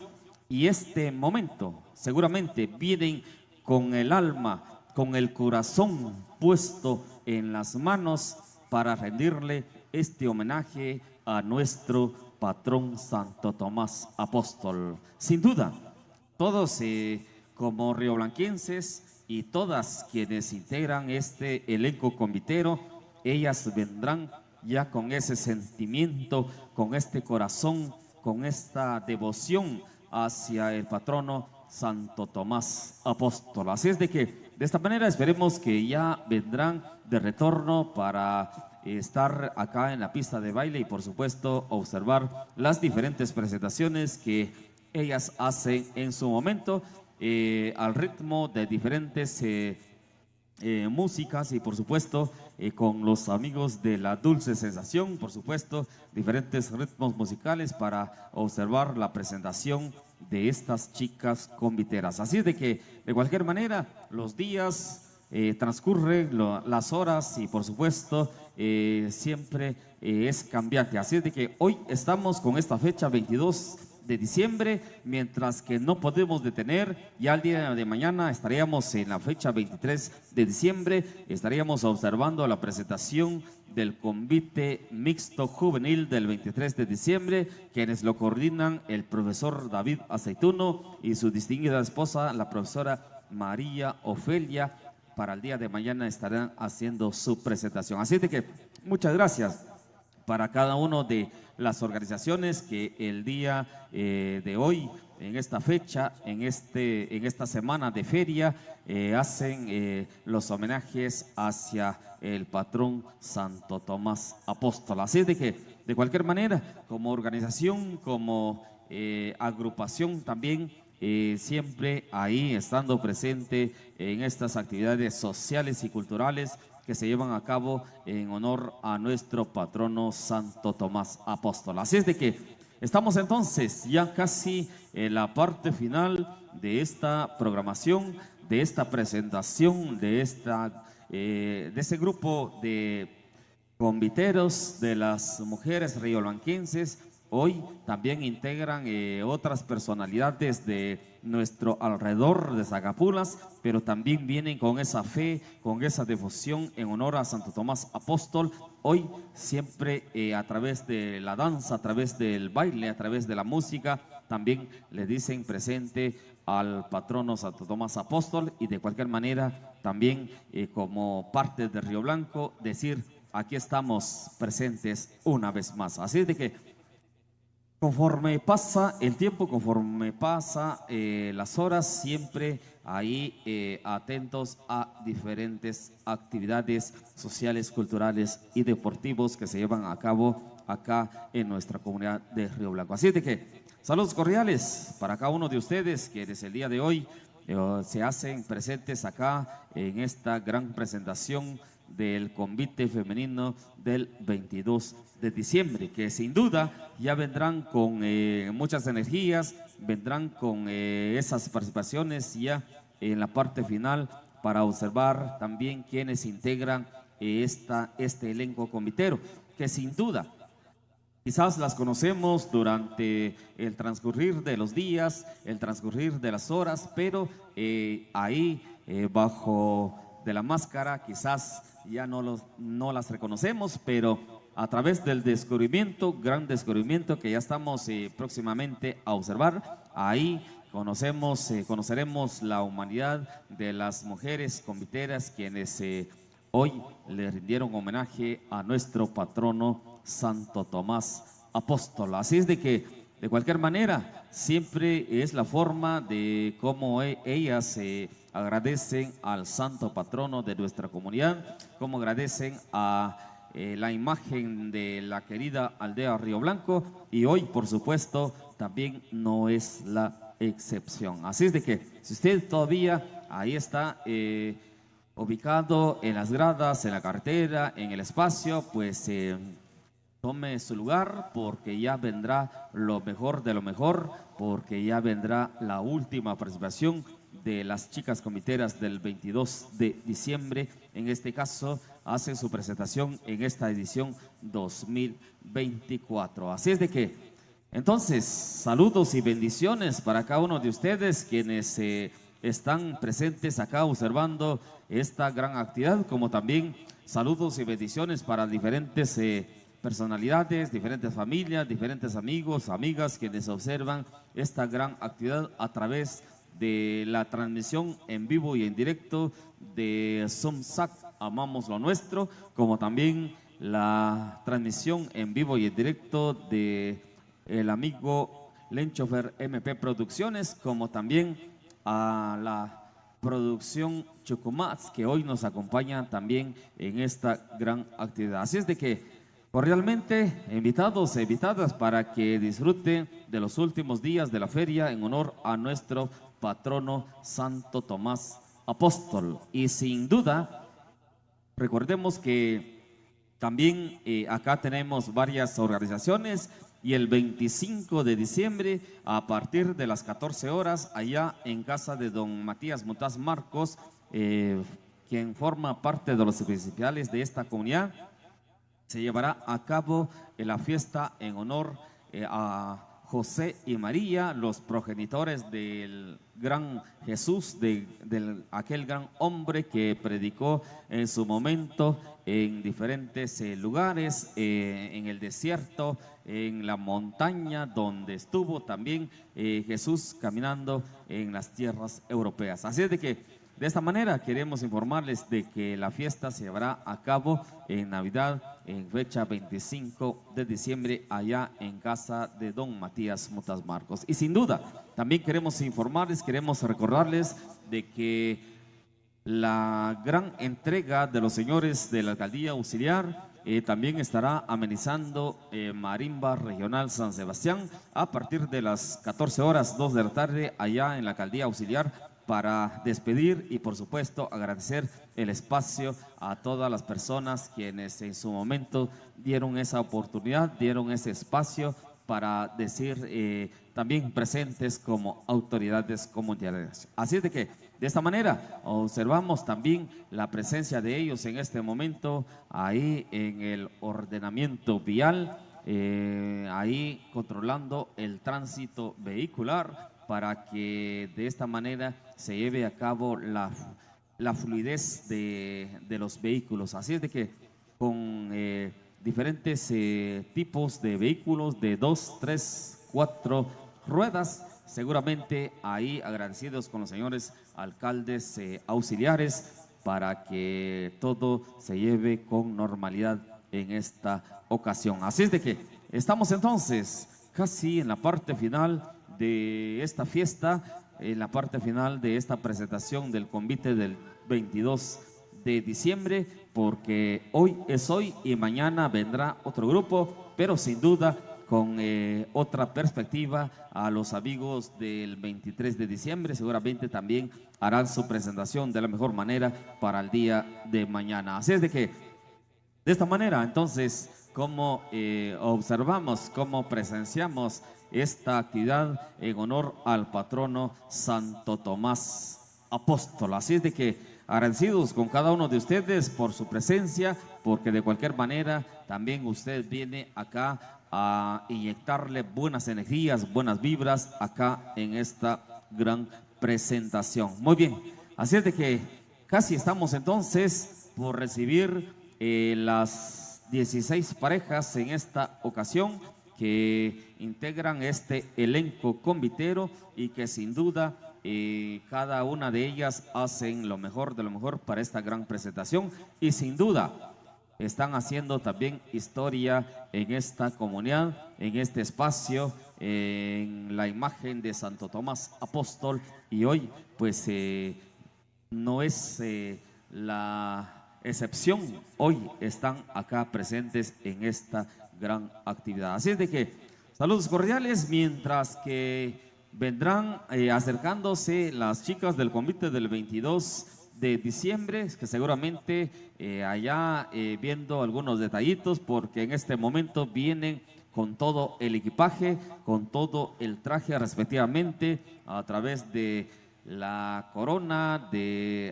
y este momento seguramente vienen con el alma, con el corazón puesto en las manos para rendirle este homenaje a nuestro patrón Santo Tomás Apóstol. Sin duda, todos como rioblanquenses y todas quienes integran este elenco convitero, ellas vendrán ya con ese sentimiento, con este corazón, con esta devoción hacia el patrono Santo Tomás Apóstol. Así es de que de esta manera esperemos que ya vendrán de retorno para estar acá en la pista de baile y por supuesto observar las diferentes presentaciones que ellas hacen en su momento al ritmo de diferentes músicas y por supuesto con los amigos de la Dulce Sensación, por supuesto diferentes ritmos musicales para observar la presentación de estas chicas conviteras. Así es de que de cualquier manera los días transcurren, las horas y por supuesto siempre es cambiante. Así es de que hoy estamos con esta fecha 22 de diciembre, mientras que no podemos detener, ya el día de mañana estaríamos en la fecha 23 de diciembre, estaríamos observando la presentación del convite mixto juvenil del 23 de diciembre, quienes lo coordinan el profesor David Aceituno y su distinguida esposa, la profesora María Ofelia. Para el día de mañana estarán haciendo su presentación. Así de que muchas gracias para cada uno de las organizaciones que el día de hoy, en esta fecha, en esta semana de feria, hacen los homenajes hacia el patrón Santo Tomás Apóstol. Así es de que, de cualquier manera, como organización, como agrupación también, siempre ahí estando presente en estas actividades sociales y culturales que se llevan a cabo en honor a nuestro patrono Santo Tomás Apóstol. Así es de que estamos entonces ya casi en la parte final de esta programación, de esta presentación, de esta de ese grupo de conviteros de las mujeres rioblanquenses. Hoy también integran otras personalidades de nuestro alrededor de Zagapulas, pero también vienen con esa fe, con esa devoción en honor a Santo Tomás Apóstol. Hoy siempre a través de la danza, a través del baile, a través de la música, también le dicen presente al patrono Santo Tomás Apóstol, y de cualquier manera también como parte de Río Blanco decir: aquí estamos presentes una vez más. Así de que conforme pasa el tiempo, conforme pasa las horas, siempre ahí atentos a diferentes actividades sociales, culturales y deportivos que se llevan a cabo acá en nuestra comunidad de Río Blanco. Así de que saludos cordiales para cada uno de ustedes que desde el día de hoy se hacen presentes acá en esta gran presentación del convite femenino del 22 de diciembre, que sin duda ya vendrán con muchas energías, vendrán con esas participaciones ya en la parte final para observar también quienes integran este elenco convitero, que sin duda quizás las conocemos durante el transcurrir de los días, el transcurrir de las horas, pero ahí bajo de la máscara quizás ya no las reconocemos, pero a través del descubrimiento, gran descubrimiento que ya estamos próximamente a observar, ahí conoceremos la humanidad de las mujeres conviteras quienes hoy le rindieron homenaje a nuestro patrono Santo Tomás Apóstol. Así es de que, de cualquier manera, siempre es la forma de cómo ellas agradecen al santo patrono de nuestra comunidad, cómo agradecen a la imagen de la querida aldea Río Blanco, y hoy, por supuesto, también no es la excepción. Así es de que, si usted todavía ahí está ubicado en las gradas, en la carretera, en el espacio, pues tome su lugar, porque ya vendrá lo mejor de lo mejor, porque ya vendrá la última participación de las chicas comiteras del 22 de diciembre. En este caso, hacen su presentación en esta edición 2024. Así es de que, entonces, saludos y bendiciones para cada uno de ustedes quienes están presentes acá observando esta gran actividad, como también saludos y bendiciones para diferentes personalidades, diferentes familias, diferentes amigos, amigas quienes observan esta gran actividad a través de la transmisión en vivo y en directo de SUMSAC Amamos lo Nuestro, como también la transmisión en vivo y en directo de el amigo Lenchofer MP Producciones, como también a la producción Chucumats, que hoy nos acompaña también en esta gran actividad. Así es de que cordialmente invitados e invitadas para que disfruten de los últimos días de la feria en honor a nuestro patrono Santo Tomás Apóstol. Y sin duda, recordemos que también acá tenemos varias organizaciones, y el 25 de diciembre a partir de las 14 horas allá en casa de don Matías Mutaz Marcos, quien forma parte de los principales de esta comunidad, se llevará a cabo la fiesta en honor a José y María, los progenitores del gran Jesús, de aquel gran hombre que predicó en su momento en diferentes lugares, en el desierto, en la montaña, donde estuvo también Jesús caminando en las tierras europeas. Así es de que de esta manera queremos informarles de que la fiesta se llevará a cabo en Navidad, en fecha 25 de diciembre, allá en casa de don Matías Mutaz Marcos. Y sin duda, también queremos informarles, queremos recordarles de que la gran entrega de los señores de la Alcaldía Auxiliar también estará amenizando Marimba Regional San Sebastián a partir de las 14 horas, 2 de la tarde, allá en la Alcaldía Auxiliar, para despedir y por supuesto agradecer el espacio a todas las personas quienes en su momento dieron esa oportunidad, dieron ese espacio para decir también presentes como autoridades comunitarias. Así es de que de esta manera observamos también la presencia de ellos en este momento ahí en el ordenamiento vial, ahí controlando el tránsito vehicular para que de esta manera se lleve a cabo la fluidez de los vehículos. Así es de que con diferentes tipos de vehículos de 2, 3, 4 ruedas, seguramente ahí agradecidos con los señores alcaldes auxiliares para que todo se lleve con normalidad en esta ocasión. Así es de que estamos entonces casi en la parte final de esta fiesta, en la parte final de esta presentación del convite del 22 de diciembre, porque hoy es hoy y mañana vendrá otro grupo, pero sin duda con otra perspectiva. A los amigos del 23 de diciembre seguramente también harán su presentación de la mejor manera para el día de mañana. Así es de que de esta manera entonces como observamos, como presenciamos esta actividad en honor al patrono Santo Tomás Apóstol. Así es de que agradecidos con cada uno de ustedes por su presencia, porque de cualquier manera también usted viene acá a inyectarle buenas energías, buenas vibras acá en esta gran presentación. Muy bien, así es de que casi estamos entonces por recibir las 16 parejas en esta ocasión que integran este elenco convitero y que sin duda cada una de ellas hacen lo mejor de lo mejor para esta gran presentación y sin duda están haciendo también historia en esta comunidad, en este espacio, en la imagen de Santo Tomás Apóstol. Y hoy pues no es la excepción, hoy están acá presentes en esta gran actividad. Así es de que saludos cordiales, mientras que vendrán acercándose las chicas del convite del 22 de diciembre, que seguramente allá viendo algunos detallitos, porque en este momento vienen con todo el equipaje, con todo el traje respectivamente, a través de la corona,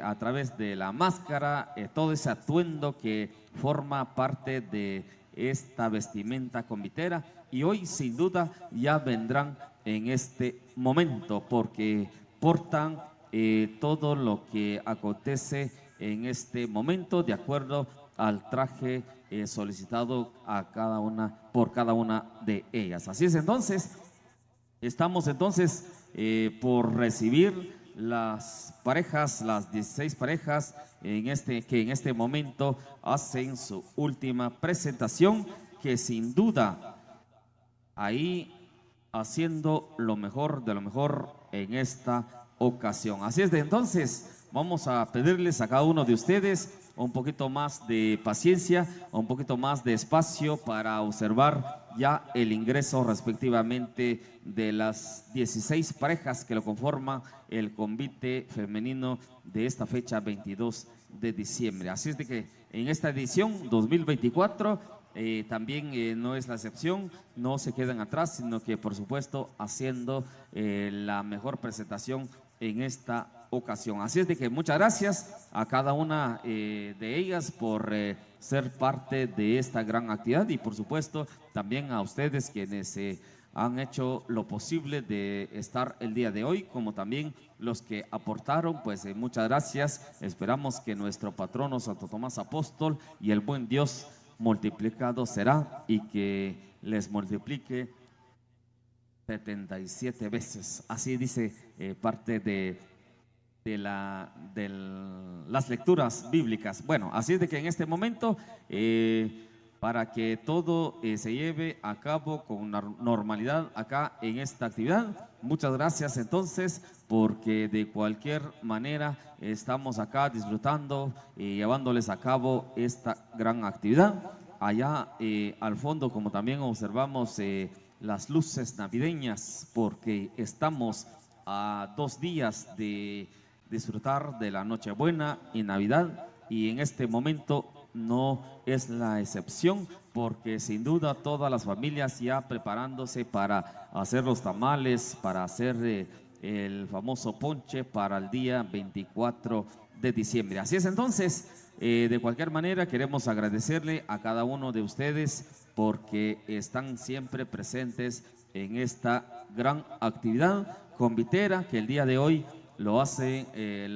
a través de la máscara, todo ese atuendo que forma parte de esta vestimenta convitera. Y hoy sin duda ya vendrán en este momento, porque portan todo lo que acontece en este momento de acuerdo al traje solicitado por cada una de ellas. Así es, entonces estamos entonces por recibir las parejas, las 16 parejas que en este momento hacen su última presentación, que sin duda ahí haciendo lo mejor de lo mejor en esta ocasión. Así es de entonces, vamos a pedirles a cada uno de ustedes un poquito más de paciencia, un poquito más de espacio para observar ya el ingreso respectivamente de las 16 parejas que lo conforman el convite femenino de esta fecha 22 de diciembre. Así es de que en esta edición 2024 también no es la excepción, no se quedan atrás, sino que por supuesto haciendo la mejor presentación en esta ocasión. Así es de que muchas gracias a cada una de ellas por ser parte de esta gran actividad y por supuesto también a ustedes quienes han hecho lo posible de estar el día de hoy, como también los que aportaron, pues muchas gracias. Esperamos que nuestro patrono Santo Tomás Apóstol y el buen Dios multiplicado será y que les multiplique 77 veces. Así dice parte de las lecturas bíblicas. Bueno, así es de que en este momento para que todo se lleve a cabo con normalidad acá en esta actividad. Muchas gracias entonces, porque de cualquier manera estamos acá disfrutando y llevándoles a cabo esta gran actividad. Allá al fondo, como también observamos las luces navideñas, porque estamos a 2 días de disfrutar de la Nochebuena y Navidad, y en este momento no es la excepción, porque sin duda todas las familias ya preparándose para hacer los tamales, para hacer el famoso ponche para el día 24 de diciembre. Así es entonces, de cualquier manera queremos agradecerle a cada uno de ustedes porque están siempre presentes en esta gran actividad convitera que el día de hoy lo hacen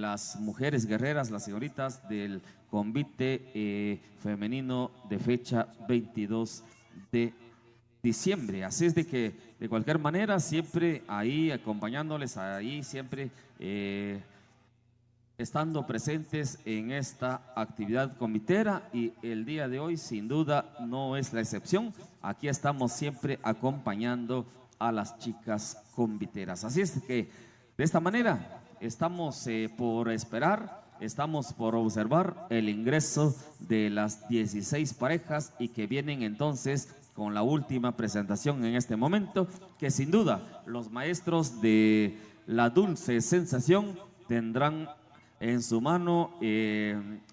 las mujeres guerreras, las señoritas del convite femenino de fecha 22 de diciembre. Así es de que de cualquier manera siempre ahí acompañándoles, ahí siempre estando presentes en esta actividad convitera, y el día de hoy sin duda no es la excepción. Aquí estamos siempre acompañando a las chicas conviteras. Así es que de esta manera estamos por esperar, estamos por observar el ingreso de las 16 parejas y que vienen entonces con la última presentación en este momento, que sin duda los maestros de La Dulce Sensación tendrán en su mano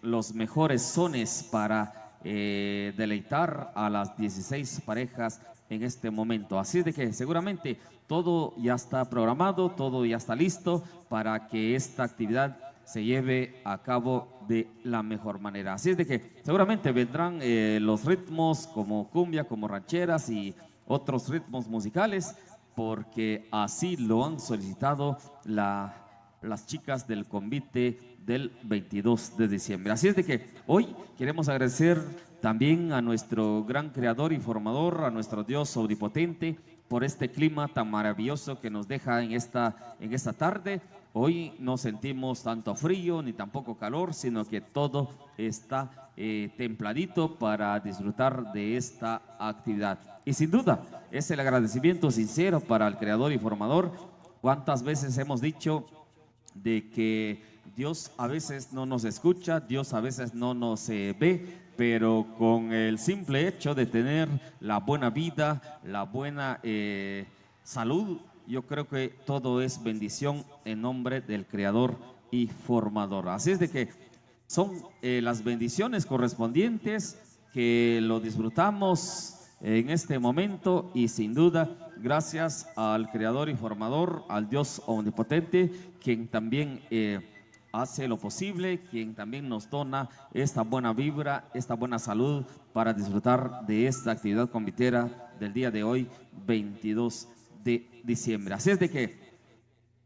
los mejores sones para deleitar a las 16 parejas en este momento. Así de que seguramente todo ya está programado, todo ya está listo para que esta actividad se lleve a cabo de la mejor manera. Así es de que seguramente vendrán los ritmos como cumbia, como rancheras y otros ritmos musicales, porque así lo han solicitado las chicas del convite del 22 de diciembre. Así es de que hoy queremos agradecer también a nuestro gran creador y formador, a nuestro Dios omnipotente, por este clima tan maravilloso que nos deja en esta tarde. Hoy no sentimos tanto frío ni tampoco calor, sino que todo está templadito para disfrutar de esta actividad. Y sin duda es el agradecimiento sincero para el creador y formador. ¿Cuántas veces hemos dicho de que Dios a veces no nos escucha, Dios a veces no nos ve, pero con el simple hecho de tener la buena vida, la buena salud, yo creo que todo es bendición en nombre del Creador y Formador. Así es de que son las bendiciones correspondientes que lo disfrutamos en este momento, y sin duda gracias al Creador y Formador, al Dios omnipotente, quien también hace lo posible, quien también nos dona esta buena vibra, esta buena salud para disfrutar de esta actividad convitera del día de hoy, 22 de diciembre. Así es de que,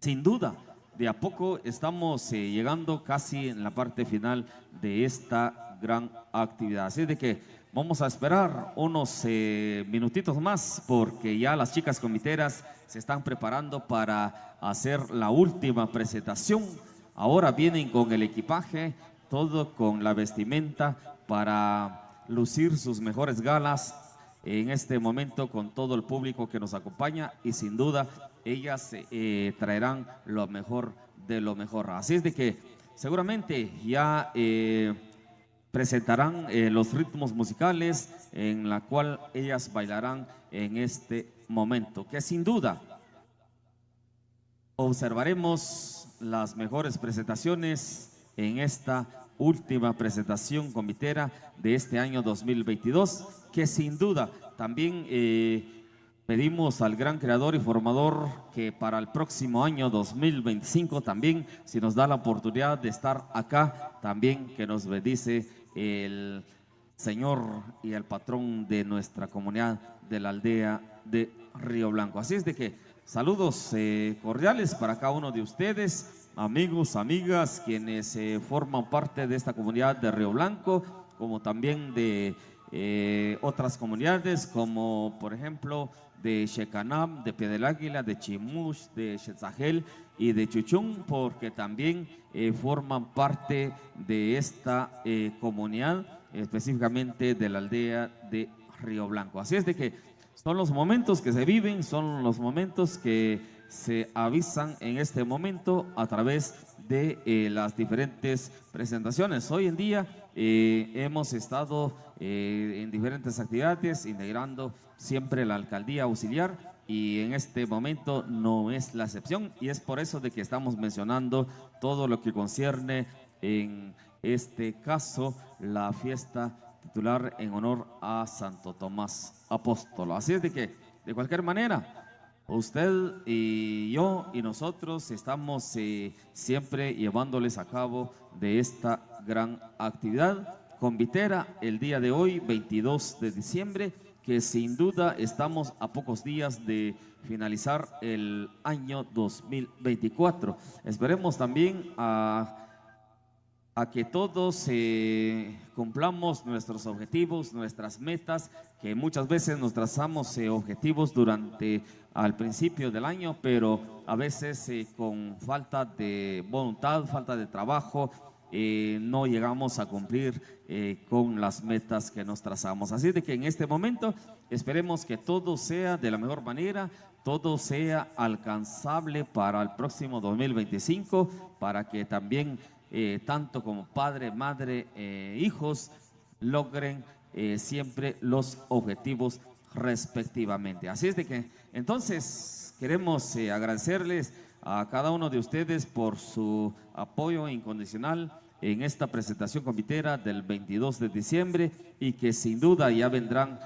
sin duda, de a poco estamos llegando casi en la parte final de esta gran actividad. Así es de que vamos a esperar unos minutitos más, porque ya las chicas comiteras se están preparando para hacer la última presentación. Ahora vienen con el equipaje, todo con la vestimenta para lucir sus mejores galas en este momento con todo el público que nos acompaña, y sin duda ellas traerán lo mejor de lo mejor. Así es de que seguramente ya presentarán los ritmos musicales en la cual ellas bailarán en este momento, que sin duda observaremos las mejores presentaciones en esta última presentación convitera de este año 2022, que sin duda también pedimos al gran creador y formador que para el próximo año 2025 también, si nos da la oportunidad de estar acá, también que nos bendice el Señor y el patrón de nuestra comunidad de la aldea de Río Blanco. Así es de que saludos cordiales para cada uno de ustedes, amigos, amigas, quienes forman parte de esta comunidad de Río Blanco, como también de otras comunidades, como por ejemplo de Shekanam, de Pie del Águila, de Chimush, de Shetzagel y de Chuchún, porque también forman parte de esta comunidad, específicamente de la aldea de Río Blanco. Así es de que son los momentos que se viven, son los momentos que se avisan en este momento a través de las diferentes presentaciones. Hoy en día hemos estado en diferentes actividades integrando siempre la alcaldía auxiliar, y en este momento no es la excepción, y es por eso de que estamos mencionando todo lo que concierne en este caso la fiesta titular en honor a Santo Tomás Apóstol. Así es de que, de cualquier manera, usted y yo y nosotros estamos siempre llevándoles a cabo de esta gran actividad convitera el día de hoy, 22 de diciembre, que sin duda estamos a pocos días de finalizar el año 2024. Esperemos también a que todos cumplamos nuestros objetivos, nuestras metas, que muchas veces nos trazamos objetivos durante al principio del año, pero a veces con falta de voluntad, falta de trabajo, no llegamos a cumplir con las metas que nos trazamos. Así de que en este momento esperemos que todo sea de la mejor manera, todo sea alcanzable para el próximo 2025, para que también tanto como padre, madre, hijos, logren siempre los objetivos respectivamente. Así es de que entonces queremos agradecerles a cada uno de ustedes por su apoyo incondicional en esta presentación convitera del 22 de diciembre y que sin duda ya vendrán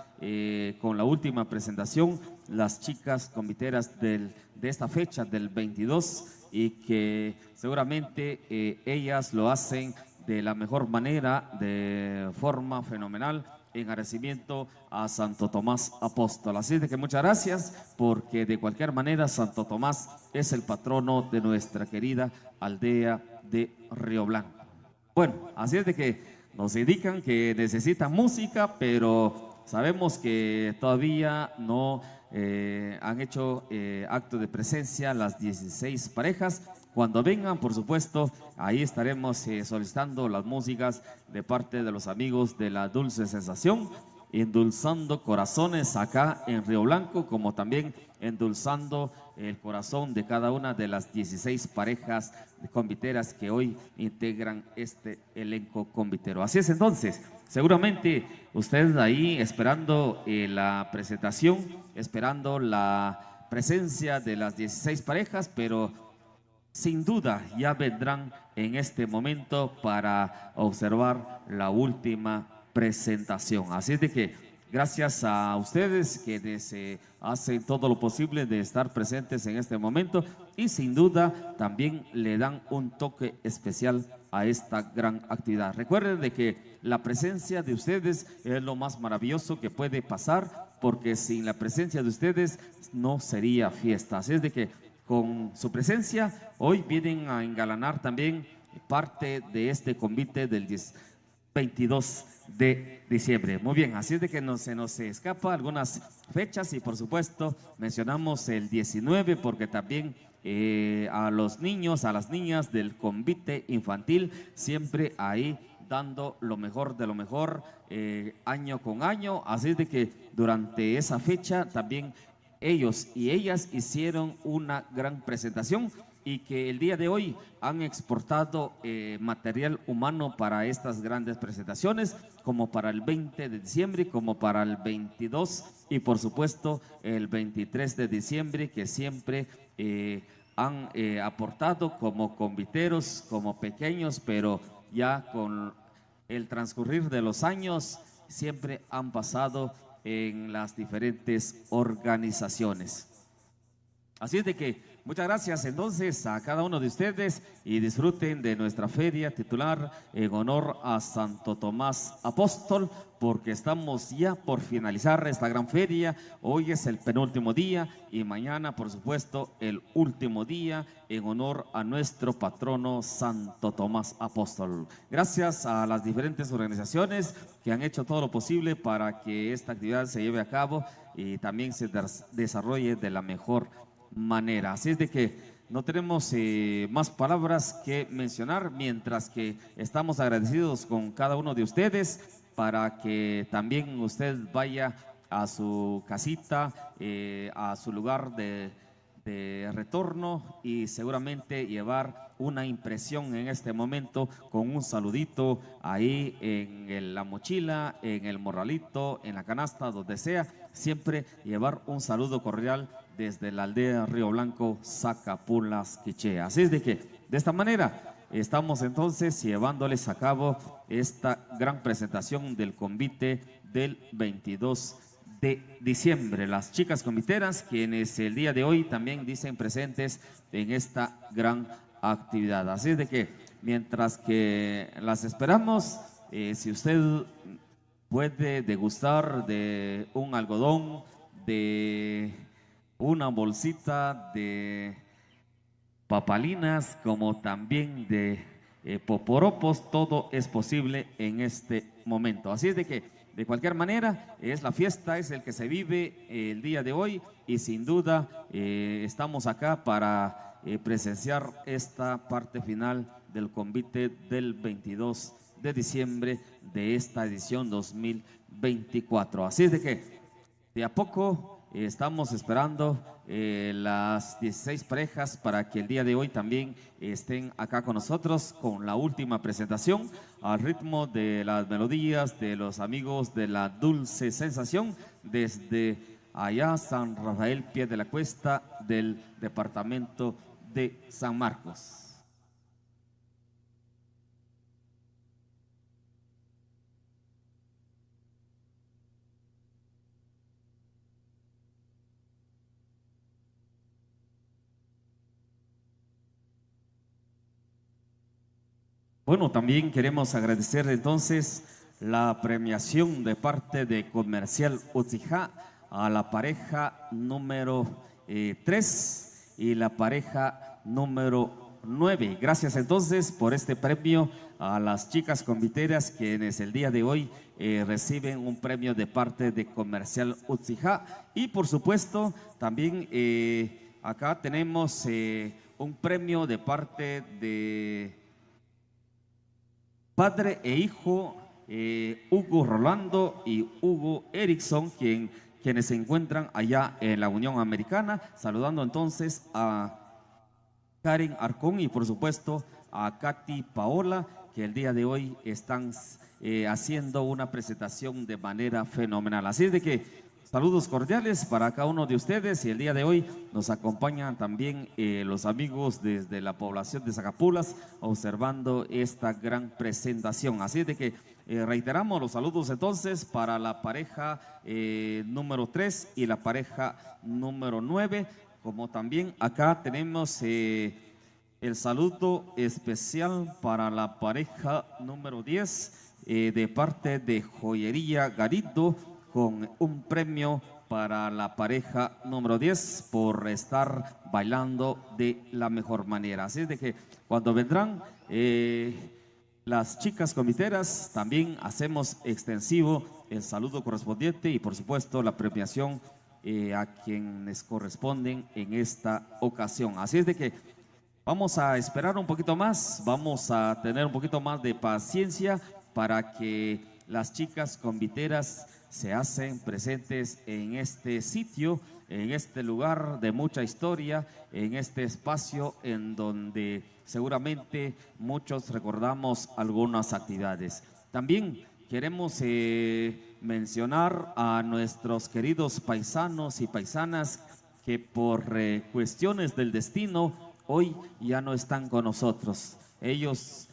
con la última presentación las chicas conviteras de esta fecha del 22 y que seguramente ellas lo hacen de la mejor manera, de forma fenomenal, en agradecimiento a Santo Tomás Apóstol. Así de que muchas gracias, porque de cualquier manera Santo Tomás es el patrono de nuestra querida aldea de Río Blanco. Bueno, así es de que nos indican que necesitan música, pero sabemos que todavía no han hecho acto de presencia las 16 parejas. Cuando vengan, por supuesto, ahí estaremos solicitando las músicas de parte de los amigos de la Dulce Sensación, endulzando corazones acá en Río Blanco, como también endulzando el corazón de cada una de las 16 parejas conviteras que hoy integran este elenco convitero. Así es entonces, seguramente usted ahí esperando la presentación, esperando la presencia de las 16 parejas, pero sin duda ya vendrán en este momento para observar la última presentación. Así es de que gracias a ustedes quienes hacen todo lo posible de estar presentes en este momento y sin duda también le dan un toque especial a esta gran actividad. Recuerden de que la presencia de ustedes es lo más maravilloso que puede pasar, porque sin la presencia de ustedes no sería fiesta. Así es de que con su presencia hoy vienen a engalanar también parte de este convite del 22 de diciembre. Muy bien, así es de que se nos escapa algunas fechas y por supuesto mencionamos el 19 porque también a los niños, a las niñas del convite infantil, siempre ahí dando lo mejor de lo mejor año con año. Así es de que durante esa fecha también ellos y ellas hicieron una gran presentación y que el día de hoy han exportado material humano para estas grandes presentaciones, como para el 20 de diciembre, como para el 22 y por supuesto el 23 de diciembre, que siempre han aportado como conviteros, como pequeños, pero ya con el transcurrir de los años siempre han pasado en las diferentes organizaciones. Así es de que muchas gracias entonces a cada uno de ustedes y disfruten de nuestra feria titular en honor a Santo Tomás Apóstol, porque estamos ya por finalizar esta gran feria. Hoy es el penúltimo día y mañana, por supuesto, el último día en honor a nuestro patrono Santo Tomás Apóstol. Gracias a las diferentes organizaciones que han hecho todo lo posible para que esta actividad se lleve a cabo y también se desarrolle de la mejor manera. Así es de que no tenemos más palabras que mencionar, mientras que estamos agradecidos con cada uno de ustedes para que también usted vaya a su casita, a su lugar de retorno y seguramente llevar una impresión en este momento con un saludito ahí en la mochila, en el morralito, en la canasta, donde sea, siempre llevar un saludo cordial desde la aldea Río Blanco, Sacapulas, Quiché. Así es de que de esta manera estamos entonces llevándoles a cabo esta gran presentación del convite del 22 de diciembre. Las chicas conviteras, quienes el día de hoy también dicen presentes en esta gran actividad. Así es de que mientras que las esperamos, si usted puede degustar de un algodón, de una bolsita de papalinas, como también de poporopos, todo es posible en este momento. Así es de que, de cualquier manera, es la fiesta, es el que se vive el día de hoy y sin duda estamos acá para presenciar esta parte final del convite del 22 de diciembre de esta edición 2024. Así es de que, de a poco estamos esperando las 16 parejas para que el día de hoy también estén acá con nosotros con la última presentación al ritmo de las melodías de los amigos de la Dulce Sensación desde allá San Rafael Pie de la Cuesta del departamento de San Marcos. Bueno, también queremos agradecer entonces la premiación de parte de Comercial Utsija a la pareja número 3 y la pareja número 9. Gracias entonces por este premio a las chicas conviteras quienes el día de hoy reciben un premio de parte de Comercial Utsija. Y por supuesto también acá tenemos un premio de parte de padre e hijo, Hugo Rolando y Hugo Erickson, quienes se encuentran allá en la Unión Americana, saludando entonces a Karen Arcón y por supuesto a Katy Paola, que el día de hoy están haciendo una presentación de manera fenomenal. Así es de que saludos cordiales para cada uno de ustedes y el día de hoy nos acompañan también los amigos desde la población de Zacapulas observando esta gran presentación. Así es de que reiteramos los saludos entonces para la pareja número 3 y la pareja número 9, como también acá tenemos el saludo especial para la pareja número 10 de parte de Joyería Garito, con un premio para la pareja número 10 por estar bailando de la mejor manera. Así es de que cuando vendrán las chicas comiteras, también hacemos extensivo el saludo correspondiente y por supuesto la premiación a quienes corresponden en esta ocasión. Así es de que vamos a esperar un poquito más, vamos a tener un poquito más de paciencia para que las chicas conviteras se hacen presentes en este sitio, en este lugar de mucha historia, en este espacio en donde seguramente muchos recordamos algunas actividades. También queremos mencionar a nuestros queridos paisanos y paisanas que por cuestiones del destino hoy ya no están con nosotros. Ellos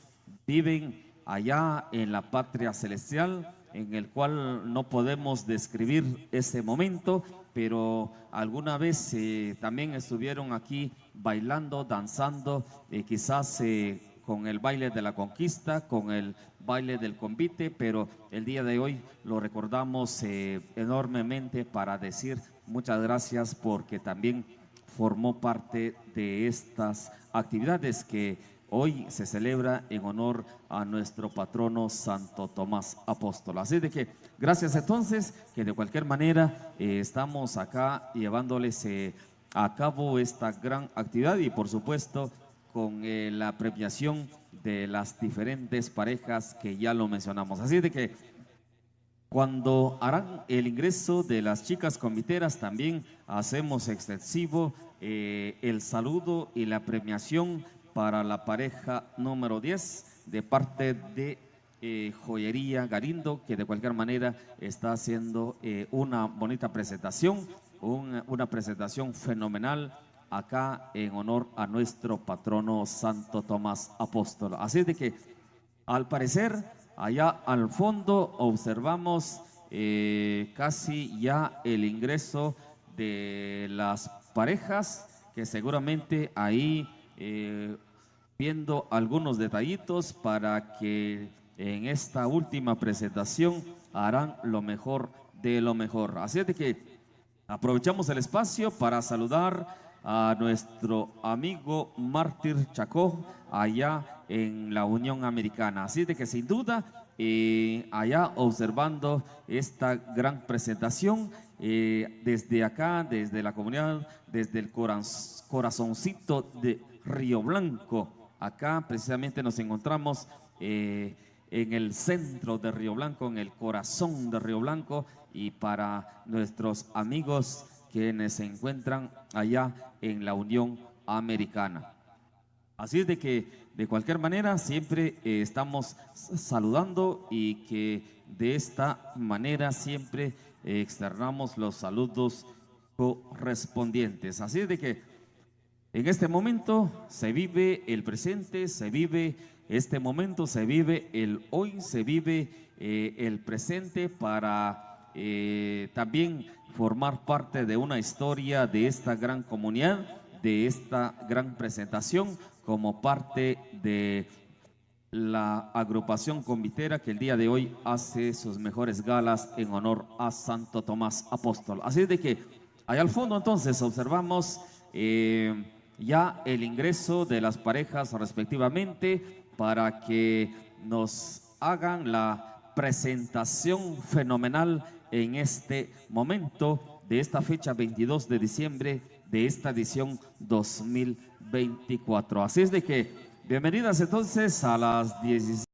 viven allá en la patria celestial, en el cual no podemos describir ese momento, pero alguna vez también estuvieron aquí bailando, danzando, quizás con el baile de la conquista, con el baile del convite, pero el día de hoy lo recordamos enormemente para decir muchas gracias porque también formó parte de estas actividades que hoy se celebra en honor a nuestro patrono Santo Tomás Apóstol. Así de que gracias entonces, que de cualquier manera estamos acá llevándoles a cabo esta gran actividad y por supuesto con la premiación de las diferentes parejas que ya lo mencionamos. Así de que cuando harán el ingreso de las chicas conviteras también hacemos extensivo el saludo y la premiación para la pareja número 10 de parte de Joyería Garindo, que de cualquier manera está haciendo una bonita presentación, una presentación fenomenal acá en honor a nuestro patrono Santo Tomás Apóstol. Así de que al parecer allá al fondo observamos casi ya el ingreso de las parejas, que seguramente ahí viendo algunos detallitos para que en esta última presentación harán lo mejor de lo mejor. Así es de que aprovechamos el espacio para saludar a nuestro amigo Mártir Chacó allá en la Unión Americana. Así de que sin duda allá observando esta gran presentación desde acá, desde la comunidad, desde el corazoncito de Río Blanco. Acá precisamente nos encontramos en el centro de Río Blanco, en el corazón de Río Blanco, y para nuestros amigos quienes se encuentran allá en la Unión Americana. Así es de que de cualquier manera siempre estamos saludando y que de esta manera siempre externamos los saludos correspondientes. Así es de que en este momento se vive el presente, se vive este momento, se vive el hoy, se vive el presente para también formar parte de una historia de esta gran comunidad, de esta gran presentación, como parte de la agrupación convitera que el día de hoy hace sus mejores galas en honor a Santo Tomás Apóstol. Así es de que allá al fondo entonces observamos ya el ingreso de las parejas respectivamente para que nos hagan la presentación fenomenal en este momento de esta fecha 22 de diciembre de esta edición 2024. Así es de que bienvenidas entonces a las 16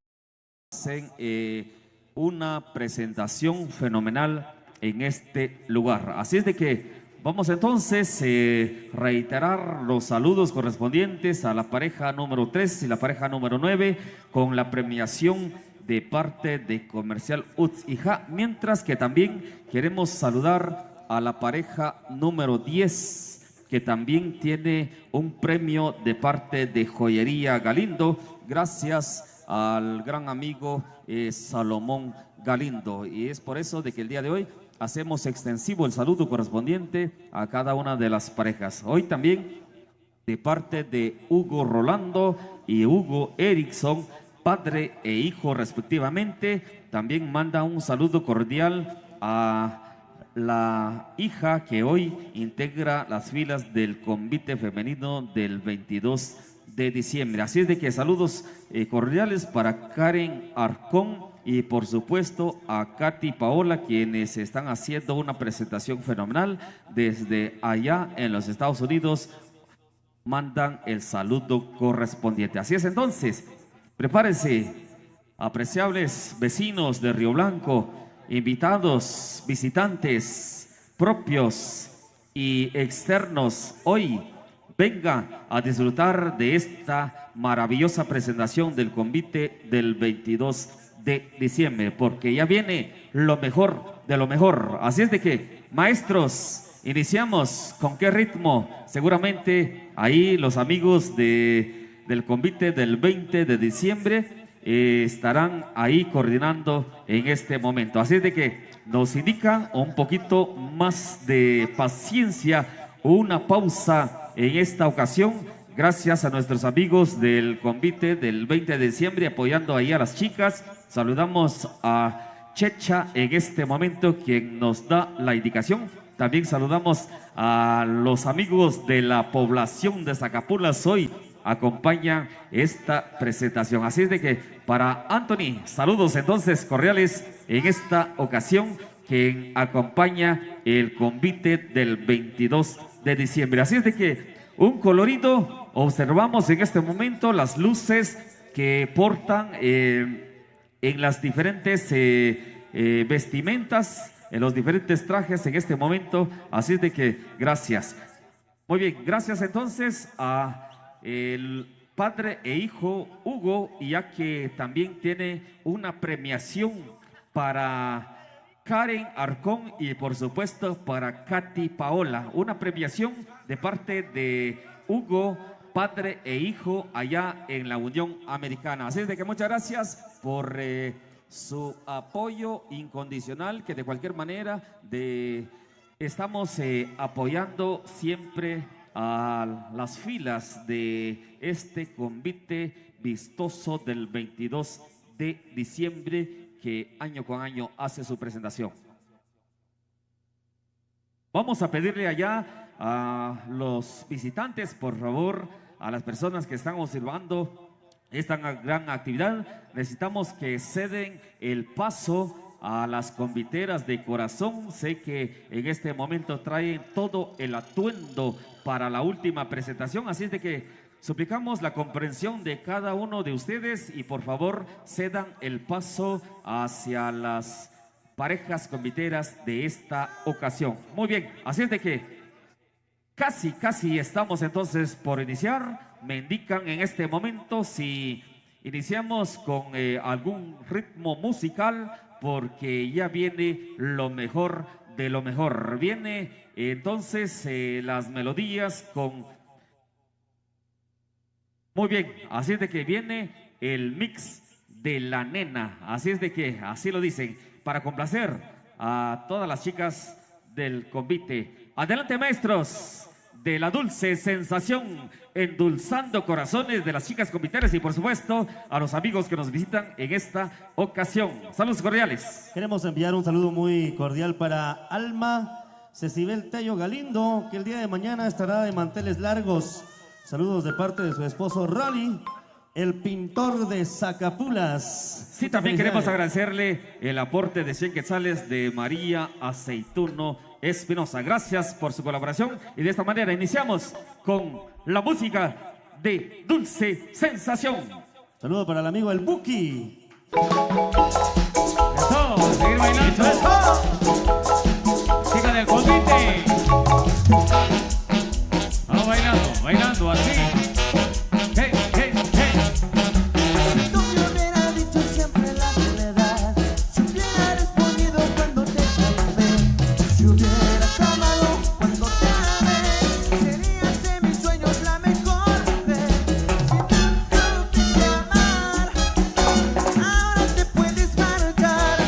en una presentación fenomenal en este lugar. Así es de que vamos entonces a reiterar los saludos correspondientes a la pareja número 3 y la pareja número 9 con la premiación de parte de Comercial Uts-Ija, mientras que también queremos saludar a la pareja número 10 que también tiene un premio de parte de Joyería Galindo, gracias al gran amigo Salomón Galindo, y es por eso de que el día de hoy hacemos extensivo el saludo correspondiente a cada una de las parejas. Hoy también de parte de Hugo Rolando y Hugo Erickson, padre e hijo respectivamente, también manda un saludo cordial a la hija que hoy integra las filas del convite femenino del 22 de diciembre. Así es de que saludos cordiales para Karen Arcón y por supuesto a Katy Paola, quienes están haciendo una presentación fenomenal desde allá en los Estados Unidos. Mandan el saludo correspondiente. Así es entonces, prepárense, apreciables vecinos de Río Blanco, invitados, visitantes propios y externos. Hoy venga a disfrutar de esta maravillosa presentación del convite del 22 de diciembre, porque ya viene lo mejor de lo mejor. Así es de que, maestros, iniciamos. ¿Con qué ritmo? Seguramente ahí los amigos del convite del 20 de diciembre estarán ahí coordinando en este momento. Así es de que nos indican un poquito más de paciencia, una pausa en esta ocasión. Gracias a nuestros amigos del convite del 20 de diciembre apoyando ahí a las chicas. Saludamos a Checha en este momento, quien nos da la indicación. También saludamos a los amigos de la población de Zacapulas. Hoy acompañan esta presentación. Así es de que para Anthony, saludos entonces cordiales en esta ocasión, quien acompaña el convite del 22 de diciembre. Así es de que un colorido, observamos en este momento las luces que portan en las diferentes vestimentas, en los diferentes trajes en este momento. Así es de que gracias. Muy bien, gracias entonces a el padre e hijo Hugo, y ya que también tiene una premiación para Karen Arcón y por supuesto para Katy Paola. Una premiación de parte de Hugo, padre e hijo allá en la Unión Americana. Así es de que muchas gracias por su apoyo incondicional, que de cualquier manera estamos apoyando siempre a las filas de este convite vistoso del 22 de diciembre que año con año hace su presentación. Vamos a pedirle allá a los visitantes, por favor, a las personas que están observando esta gran actividad, necesitamos que ceden el paso a las conviteras de corazón. Sé que en este momento traen todo el atuendo para la última presentación, así es de que suplicamos la comprensión de cada uno de ustedes y por favor cedan el paso hacia las parejas conviteras de esta ocasión. Muy bien, así es de que casi estamos entonces por iniciar. Me indican en este momento si iniciamos con algún ritmo musical, porque ya viene lo mejor de lo mejor. Viene entonces las melodías con... Muy bien, así es de que viene el mix de la nena. Así es de que, así lo dicen, para complacer a todas las chicas del convite. Adelante, maestros de la dulce sensación, endulzando corazones de las chicas conviteras y por supuesto a los amigos que nos visitan en esta ocasión. Saludos cordiales. Queremos enviar un saludo muy cordial para Alma Cecibel Tello Galindo, que el día de mañana estará de manteles largos. Saludos de parte de su esposo Rolly, el pintor de Zacapulas. Sí, también queremos agradecerle el aporte de 100 quetzales de María Aceituno Espinosa. Gracias por su colaboración y de esta manera iniciamos con la música de Dulce Sensación. Saludo para el amigo El Buki. Eso, seguir bailando. Chica del convite. Vamos bailando así. Hey, hey, hey. Si tú me hubieras dicho siempre la verdad, si hubiera respondido cuando te llamé, si hubieras amado cuando te amé, serías de mis sueños la mejor mujer. Si tanto te amar, ahora te puedes marchar.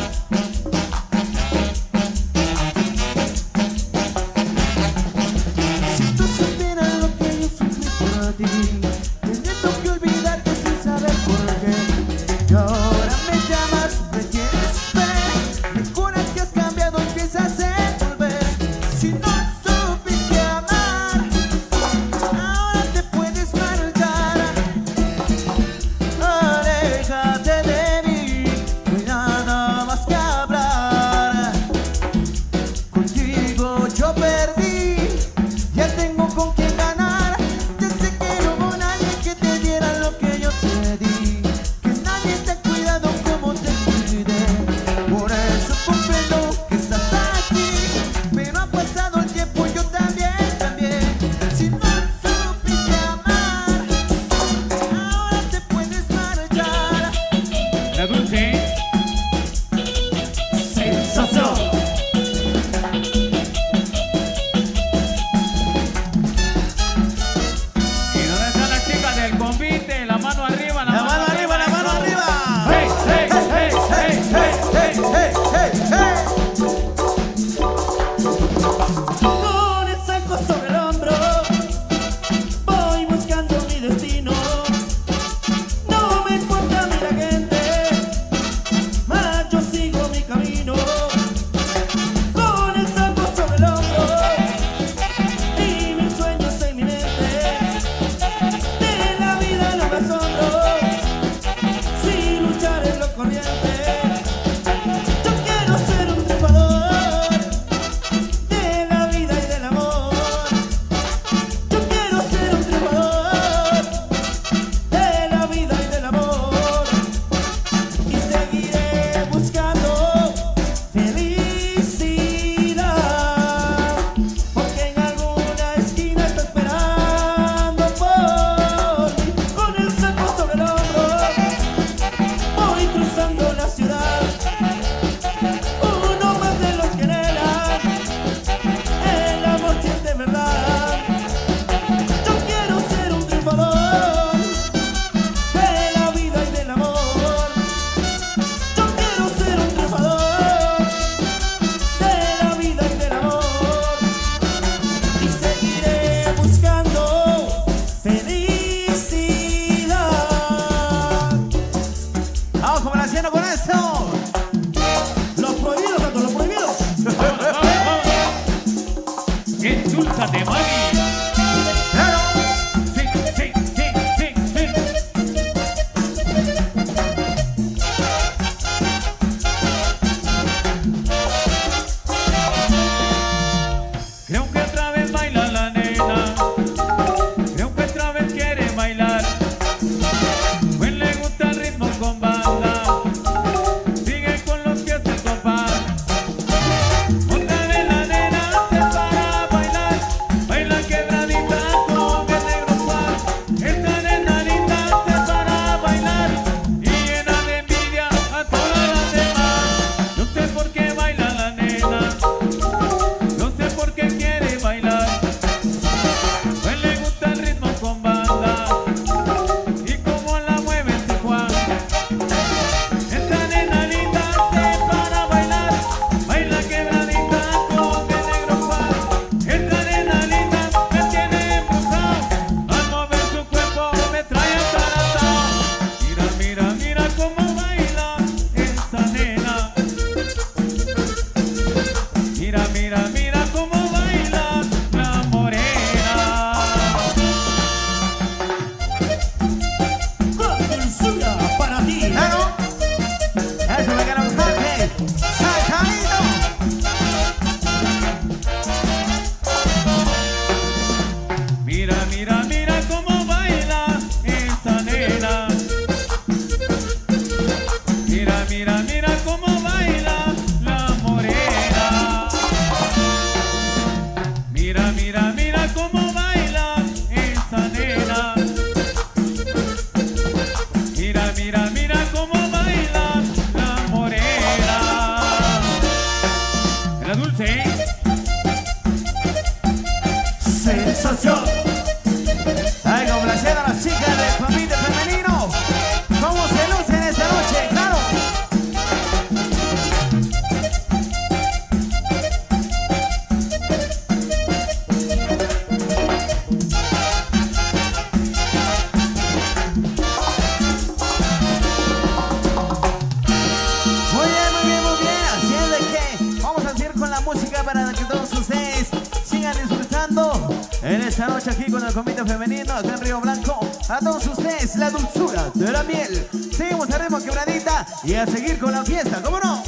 esta noche aquí con el comité femenino acá en Río Blanco. A todos ustedes, la dulzura de la miel. Seguimos a ritmo quebradita y a seguir con la fiesta, ¿cómo no?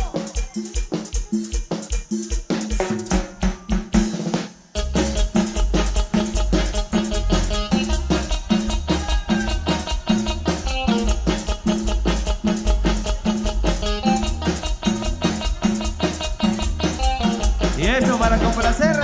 Y esto para complacer.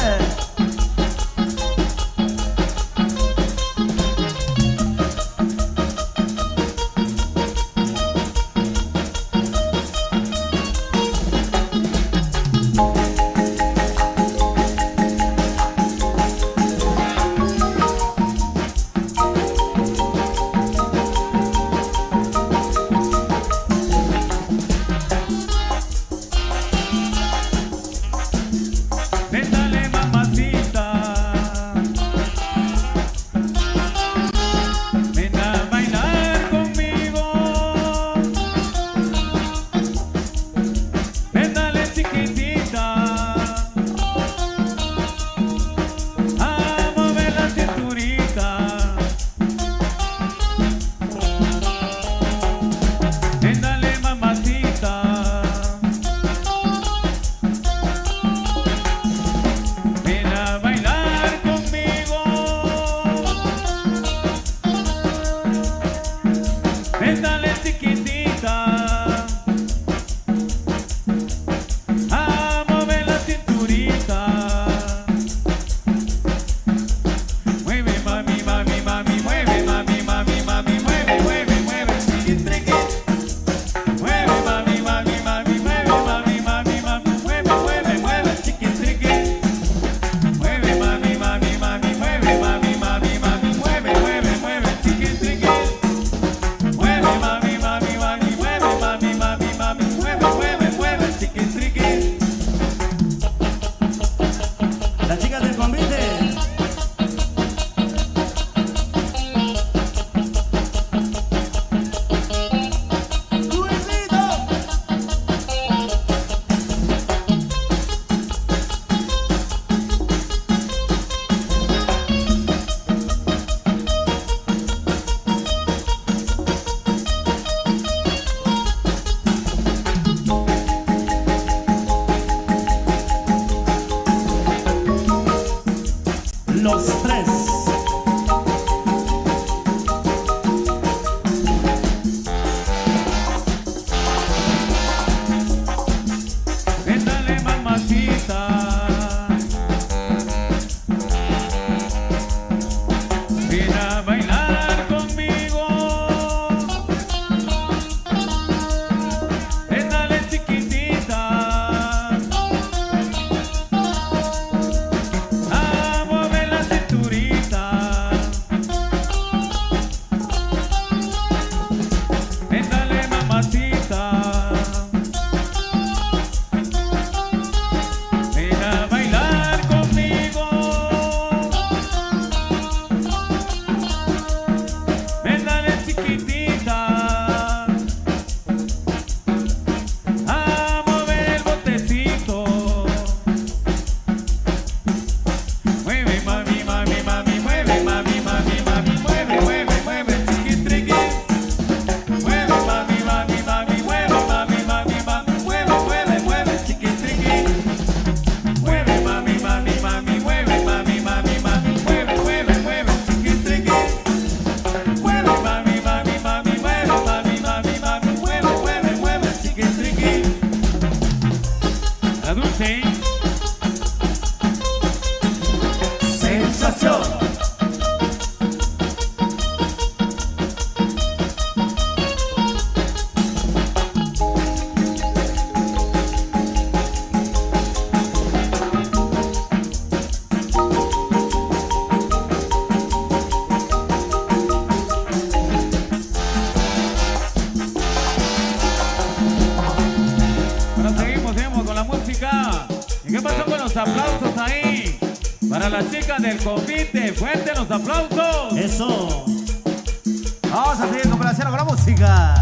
Véndale, mamacita. Ven a bailar conmigo. Véndale, chiquitita. A mover la cinturita. Véndale, mamacita. Ven a bailar conmigo. Véndale, chiquitita. A mover la cinturita. Mueve, mami, mami, mami, mueve, mami, mami, mami, mueve, mueve, mueve, chiquitriqui. Mueve, mami, mami, mami, mueve, mami, mami, mami, mueve, mueve, mueve, chiquitriqui. Mueve, mami, mami, mami, mueve, mami, mami, mami, mueve, mueve, mueve, chiquitriqui. Mueve, mami, mami, mami, mueve, mami, mami, mami, mueve, mueve, mueve, chiquitriqui. Las chicas del convite. ¡Luisito! Los tres. Véndale, mamacita. Ven a bailar conmigo. Véndale, chiquitita. A mover la cinturita. Véndale, mamacita. Ven a bailar conmigo. Véndale, chiquitita. A mover el botecito. Mueve, mami, mami, mami, mueve, mami, mami, mami, mueve, mueve, mueve, chiquitriqui. Mueve, mami, mami, mami, mueve, mami, mami, mami, mueve, mueve, mueve, chiquitriqui. Mueve, mami, mami, mami, mueve, mami, mami, mami, mueve, mueve, mueve, chiquitriqui. Mueve, mami, mami, mami, mueve, mami, mami, mami, mueve, mueve, mueve, chiquitriqui. La dulce. ¡Sensación! Ahora seguimos con la música. ¿Y qué pasó con los aplausos ahí? Para las chicas del convite, fuerte los aplausos. Eso. Vamos a seguir complaciendo con la música.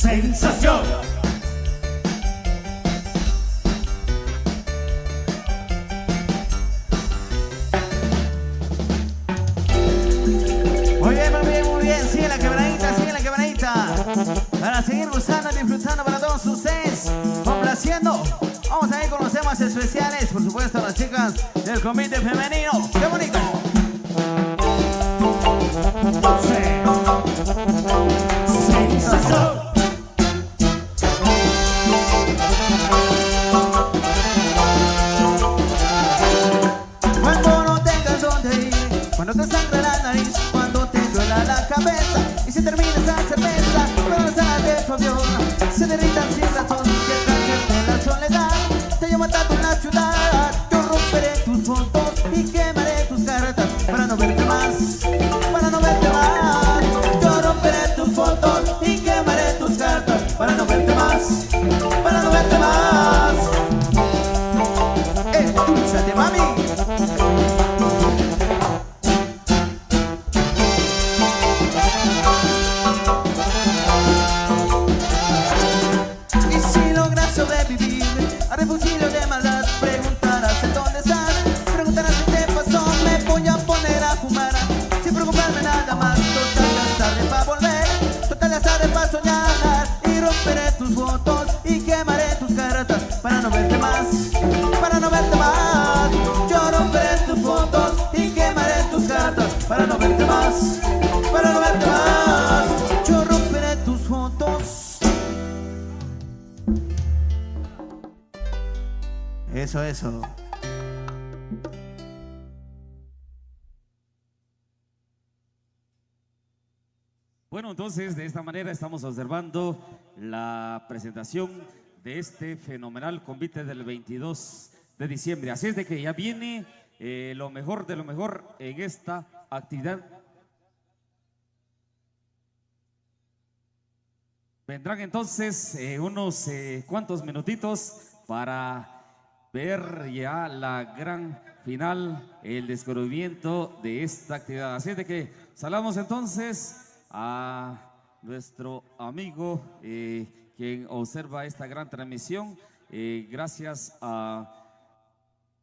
sensación. Muy bien, muy bien, muy bien. Sigue la quebradita, sigue la quebradita. Para seguir gustando, disfrutando para todos ustedes. Complaciendo. Vamos a ir con los temas especiales. Por supuesto, las chicas del comité femenino. ¡Qué bonito! Sensación. Cuando no tengas dónde ir, cuando te sangra la nariz, cuando te duela la cabeza y se termina esa cerveza, cuando las alas de tu avión se derritan sin razón y el cáncer de la soledad te lleva tanto en la ciudad. Yo romperé tus fotos y quemaré tus cartas para no verte más, para no verte más. Yo romperé tus fotos y quemaré tus cartas para no verte más, para no verte más. Endulzate, mami. Y si logras sobrevivir a refugio de maldad, preguntarás en dónde estás, preguntarás qué te pasó. Me voy a poner a fumar sin preocuparme nada más. Total ya es tarde para volver, total ya es tarde para soñar. Y romperé tus fotos y quemaré tus cartas para no verte más, para no verte más. Yo romperé tus fotos y quemaré tus cartas para no verte más, para no verte más. Yo romperé tus fotos. Eso, eso. Bueno, entonces de esta manera estamos observando la presentación de este fenomenal convite del 22 de diciembre. Así es de que ya viene lo mejor de lo mejor en esta actividad. Vendrán entonces unos cuantos minutitos para ver ya la gran final, el descubrimiento de esta actividad. Así es de que saludamos entonces a nuestro amigo quien observa esta gran transmisión, gracias a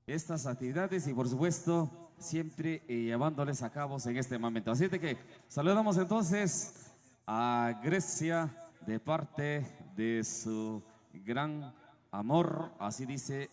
estas actividades y por supuesto siempre llevándoles a cabo en este momento. Así de que saludamos entonces a Grecia de parte de su gran amor, así dice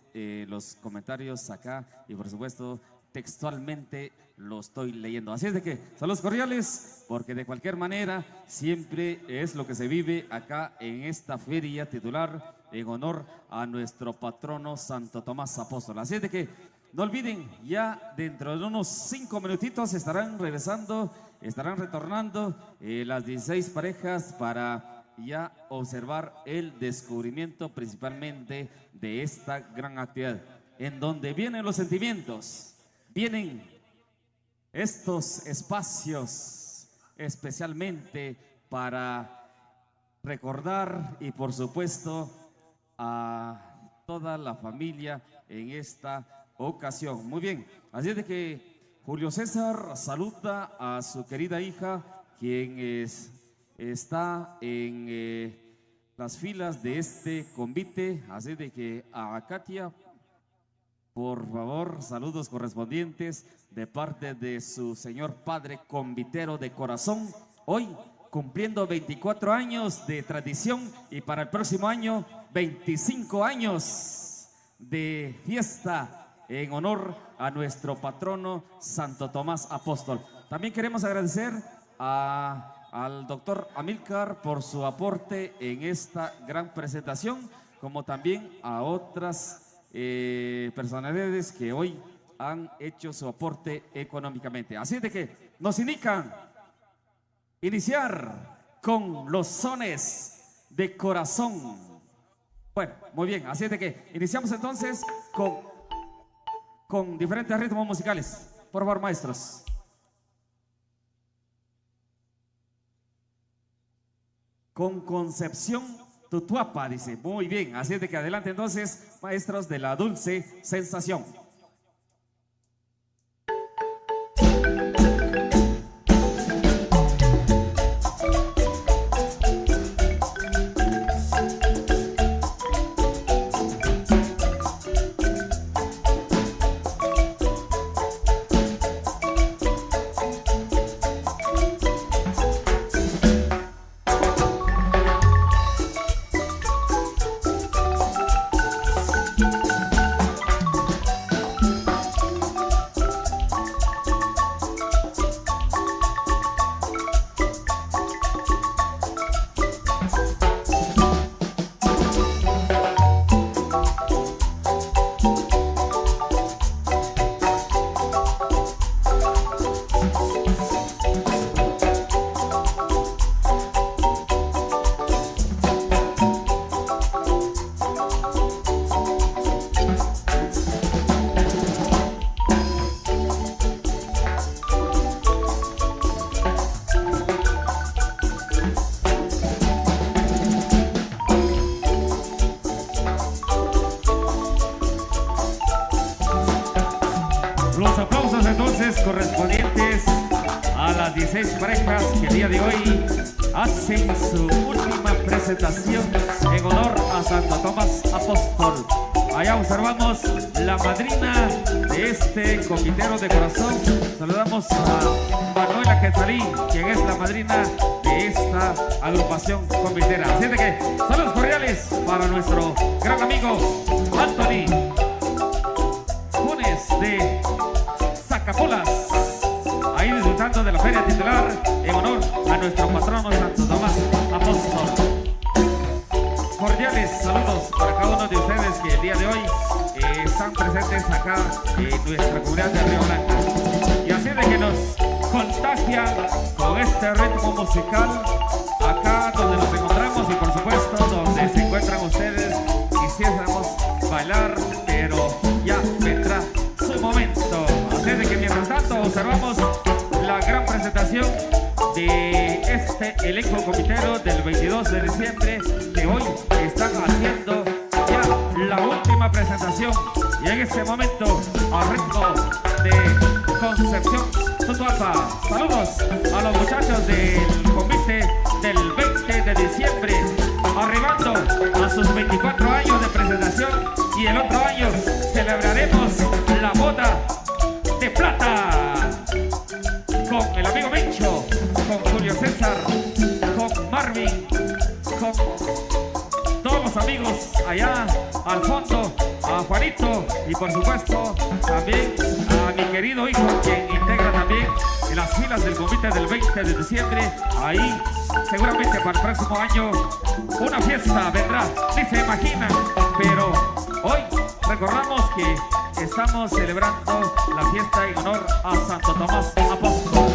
los comentarios acá y por supuesto textualmente lo estoy leyendo. Así es de que saludos cordiales, porque de cualquier manera siempre es lo que se vive acá en esta feria titular en honor a nuestro patrono Santo Tomás Apóstol. Así es de que no olviden, ya dentro de unos 5 minutitos estarán regresando, estarán retornando las 16 parejas para ya observar el descubrimiento principalmente de esta gran actividad, en donde vienen los sentimientos, vienen estos espacios especialmente para recordar y por supuesto a toda la familia en esta ocasión. Muy bien, así es de que Julio César saluda a su querida hija, quien está en las filas de este convite, así de que a Katia, por favor, saludos correspondientes de parte de su señor padre convitero de corazón, hoy cumpliendo 24 años de tradición y para el próximo año 25 años de fiesta en honor a nuestro patrono Santo Tomás Apóstol. También queremos agradecer al doctor Amílcar por su aporte en esta gran presentación, como también a otras personalidades que hoy han hecho su aporte económicamente. Así de que nos indican iniciar con los sones de corazón. Bueno, muy bien, así de que iniciamos entonces con diferentes ritmos musicales. Por favor, maestros. Con Concepción Tutuapa, dice. Muy bien, así es de que adelante entonces, maestros de la dulce sensación. día de hoy hacen su última presentación en honor a Santo Tomás Apóstol. Allá observamos la madrina de este comitero de corazón. Saludamos a Manuela Quetzalí, quien es la madrina de esta agrupación comitera. Así de que saludos cordiales para nuestro gran amigo Anthony Funes de Zacapolas, ahí disfrutando de la feria titular en honor a nuestro patrono Santo Tomás Apóstol. Cordiales saludos para cada uno de ustedes que el día de hoy están presentes acá en nuestra comunidad de Río Blanco. Y así de que nos contagian con este ritmo musical acá donde nos encontramos y por supuesto donde se encuentran ustedes. Quisiéramos bailar, pero ya vendrá su momento. Así de que mientras tanto observamos la gran presentación de este elenco comitero del 22 de diciembre que hoy están haciendo ya la última presentación y en este momento al ritmo de Concepción Tutuapa. Saludos a los muchachos del comité del 20 de diciembre arribando a sus 24 años de presentación y el otro año celebraremos la boda de plata con el amigo Mencho, con Julio César, con Marvin, con todos los amigos allá al fondo, a Juanito y por supuesto también a mi querido hijo quien integra también en las filas del comité del 20 de diciembre. Ahí seguramente para el próximo año una fiesta vendrá, ni se imaginan, pero hoy recordamos que estamos celebrando la fiesta en honor a Santo Tomás Apóstol.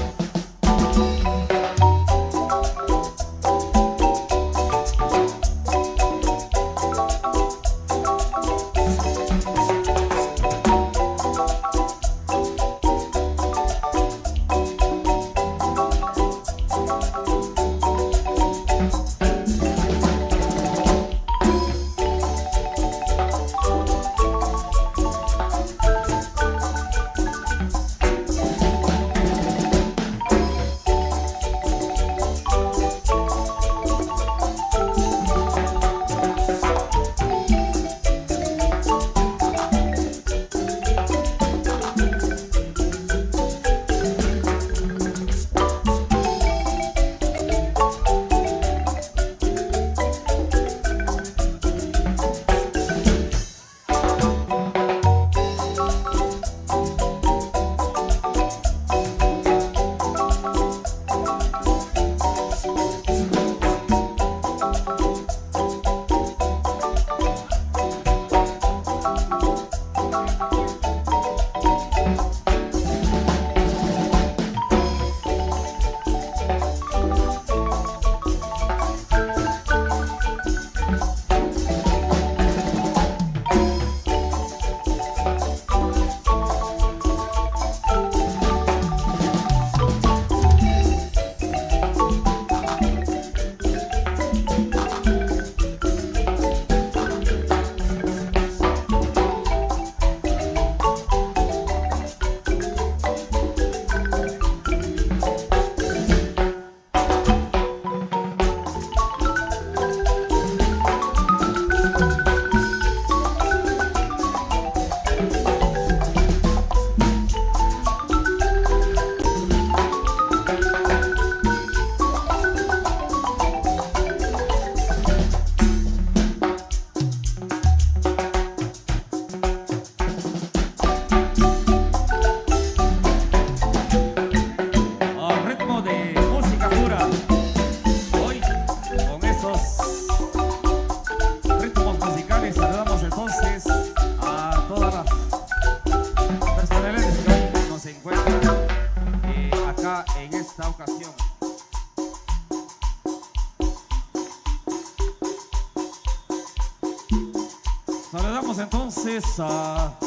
Saludamos entonces a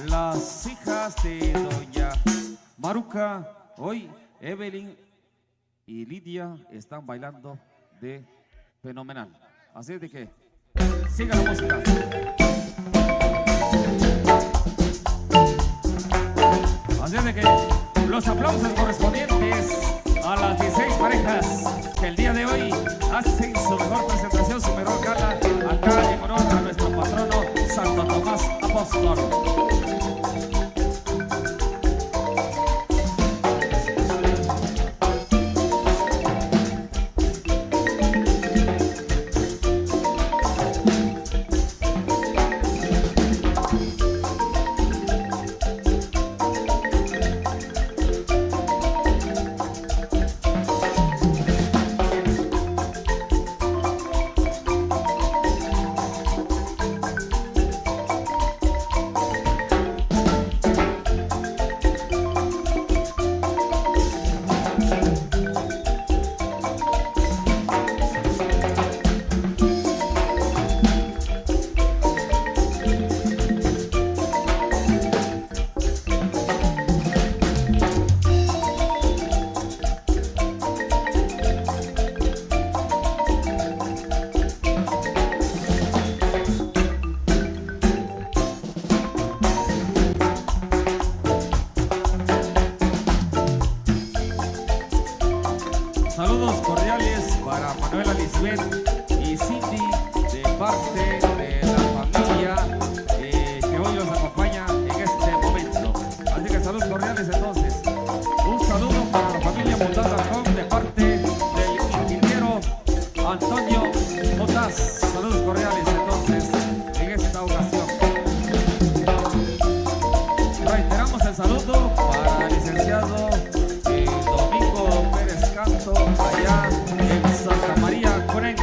las hijas de doña Maruca. Hoy Evelyn y Lidia están bailando de fenomenal. Así de que siga la música. Así de que los aplausos correspondientes a las 16 parejas que el día de hoy hacen su mejor presentación, su mejor gala acá en honor a nuestro patrono Santo Tomás Apóstol. Saludos cordiales para Manuela Lisbeth y Cindy de parte de la familia que hoy nos acompaña en este momento. Así que saludos cordiales entonces. Un saludo para la familia Motaz Arcón de parte del ingeniero Antonio Motaz. Saludos cordiales entonces en esta ocasión. Reiteramos el saludo para el licenciado Domingo Pérez Canto allá en Santa María Curen.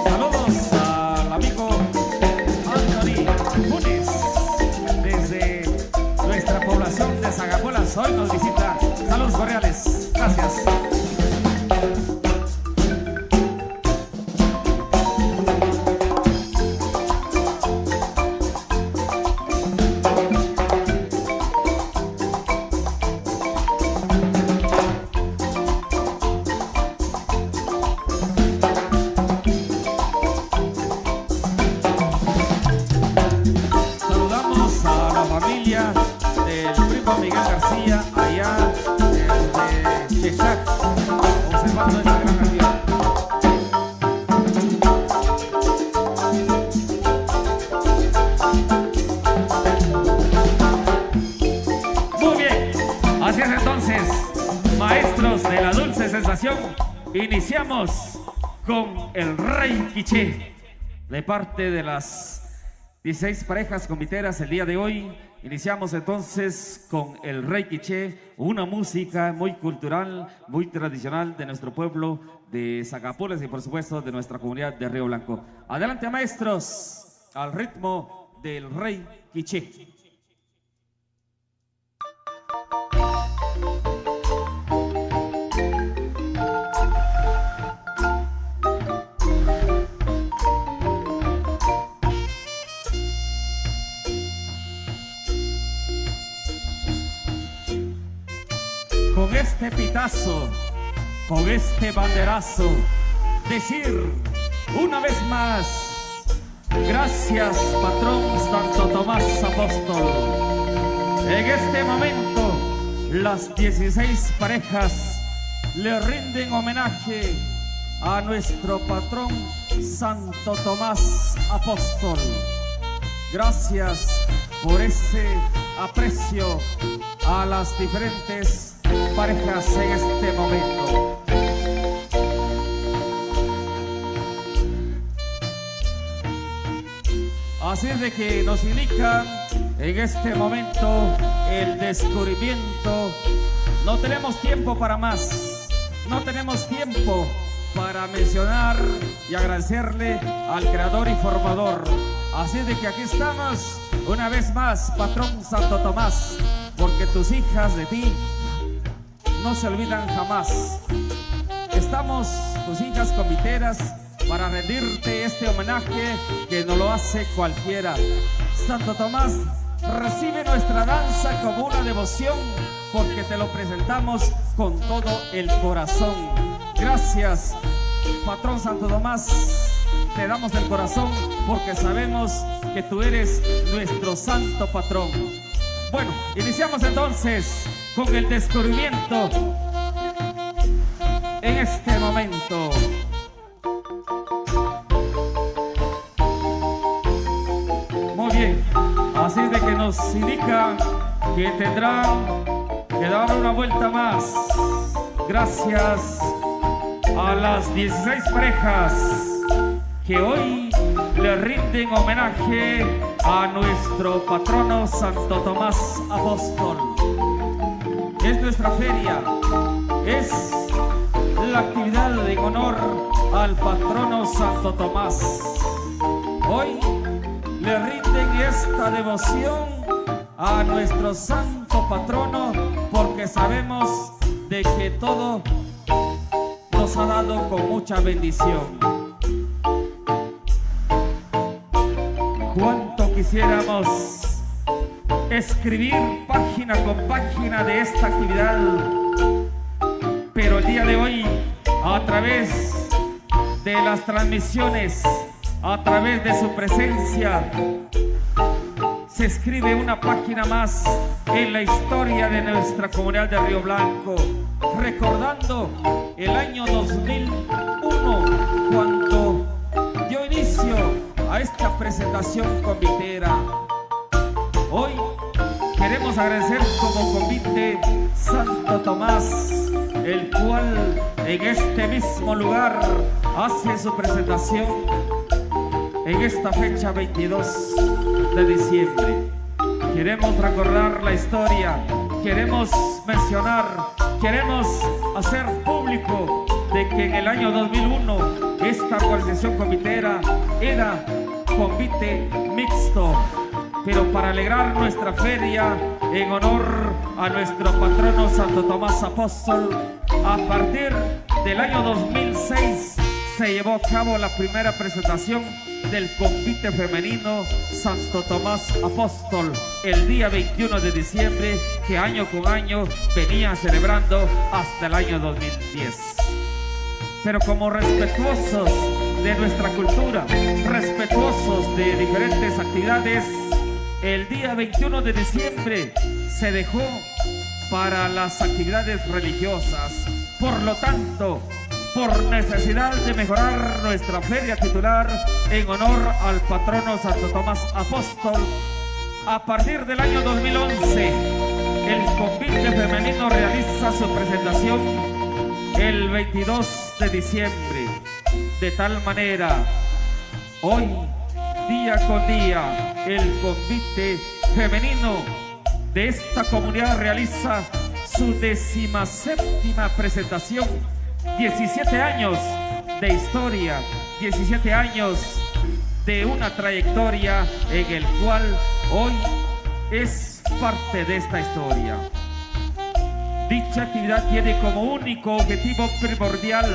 Saludos al amigo Anthony Funes desde nuestra población de Zagapuelas. Hoy nos visita. Saludos cordiales. Gracias. Saludamos a la familia del primo Miguel García allá desde Chechac, observando esta gran actividad. Muy bien, así es entonces, maestros de la dulce sensación, iniciamos con el Rey Quiché de parte de las 16 parejas comiteras el día de hoy. Iniciamos entonces con el Rey Quiché, una música muy cultural, muy tradicional de nuestro pueblo de Zagapuelas y por supuesto de nuestra comunidad de Río Blanco. Adelante maestros, al ritmo del Rey Quiché. Con este pitazo, con este banderazo, decir una vez más, gracias patrón Santo Tomás Apóstol. En este momento, las 16 parejas le rinden homenaje a nuestro patrón Santo Tomás Apóstol. Gracias por ese aprecio a las diferentes parejas en este momento. Así es de que nos indican en este momento el descubrimiento. No tenemos tiempo para más, no tenemos tiempo para mencionar y agradecerle al creador y formador. Así de que aquí estamos una vez más, patrón Santo Tomás, porque tus hijas de ti no se olvidan jamás. Estamos, tus hijas comiteras, para rendirte este homenaje que no lo hace cualquiera. Santo Tomás Recibe nuestra danza como una devoción, porque te lo presentamos con todo el corazón. Gracias, patrón Santo Tomás. Te damos el corazón porque sabemos que tú eres nuestro santo patrón. Bueno, iniciamos entonces con el descubrimiento en este momento. Muy bien, así de que nos indican que tendrán que dar una vuelta más. Gracias a las 16 parejas que hoy le rinden homenaje a nuestro patrono Santo Tomás Apóstol. Es nuestra feria, es la actividad en honor al patrono Santo Tomás. Hoy le rinden esta devoción a nuestro santo patrono porque sabemos de que todo nos ha dado con mucha bendición. Cuánto quisiéramos escribir página con página de esta actividad, pero el día de hoy, a través de las transmisiones, a través de su presencia, se escribe una página más en la historia de nuestra comunidad de Río Blanco, recordando el año 2001, cuando dio inicio a esta presentación convitera. Hoy queremos agradecer como convite Santo Tomás, el cual en este mismo lugar hace su presentación en esta fecha 22 de diciembre. Queremos recordar la historia, queremos mencionar, queremos hacer público de que en el año 2001 esta organización convitera era convite mixto, pero para alegrar nuestra feria en honor a nuestro patrono Santo Tomás Apóstol, a partir del año 2006 se llevó a cabo la primera presentación del convite femenino Santo Tomás Apóstol el día 21 de diciembre, que año con año venía celebrando hasta el año 2010. Pero como respetuosos de nuestra cultura, respetuosos de diferentes actividades, el día 21 de diciembre se dejó para las actividades religiosas. Por lo tanto, por necesidad de mejorar nuestra feria titular en honor al patrono Santo Tomás Apóstol, a partir del año 2011, el convite femenino realiza su presentación el 22 de diciembre. De tal manera, hoy, día con día, el convite femenino de esta comunidad realiza su 17ª presentación. 17 años de historia, 17 años de una trayectoria en el cual hoy es parte de esta historia. Dicha actividad tiene como único objetivo primordial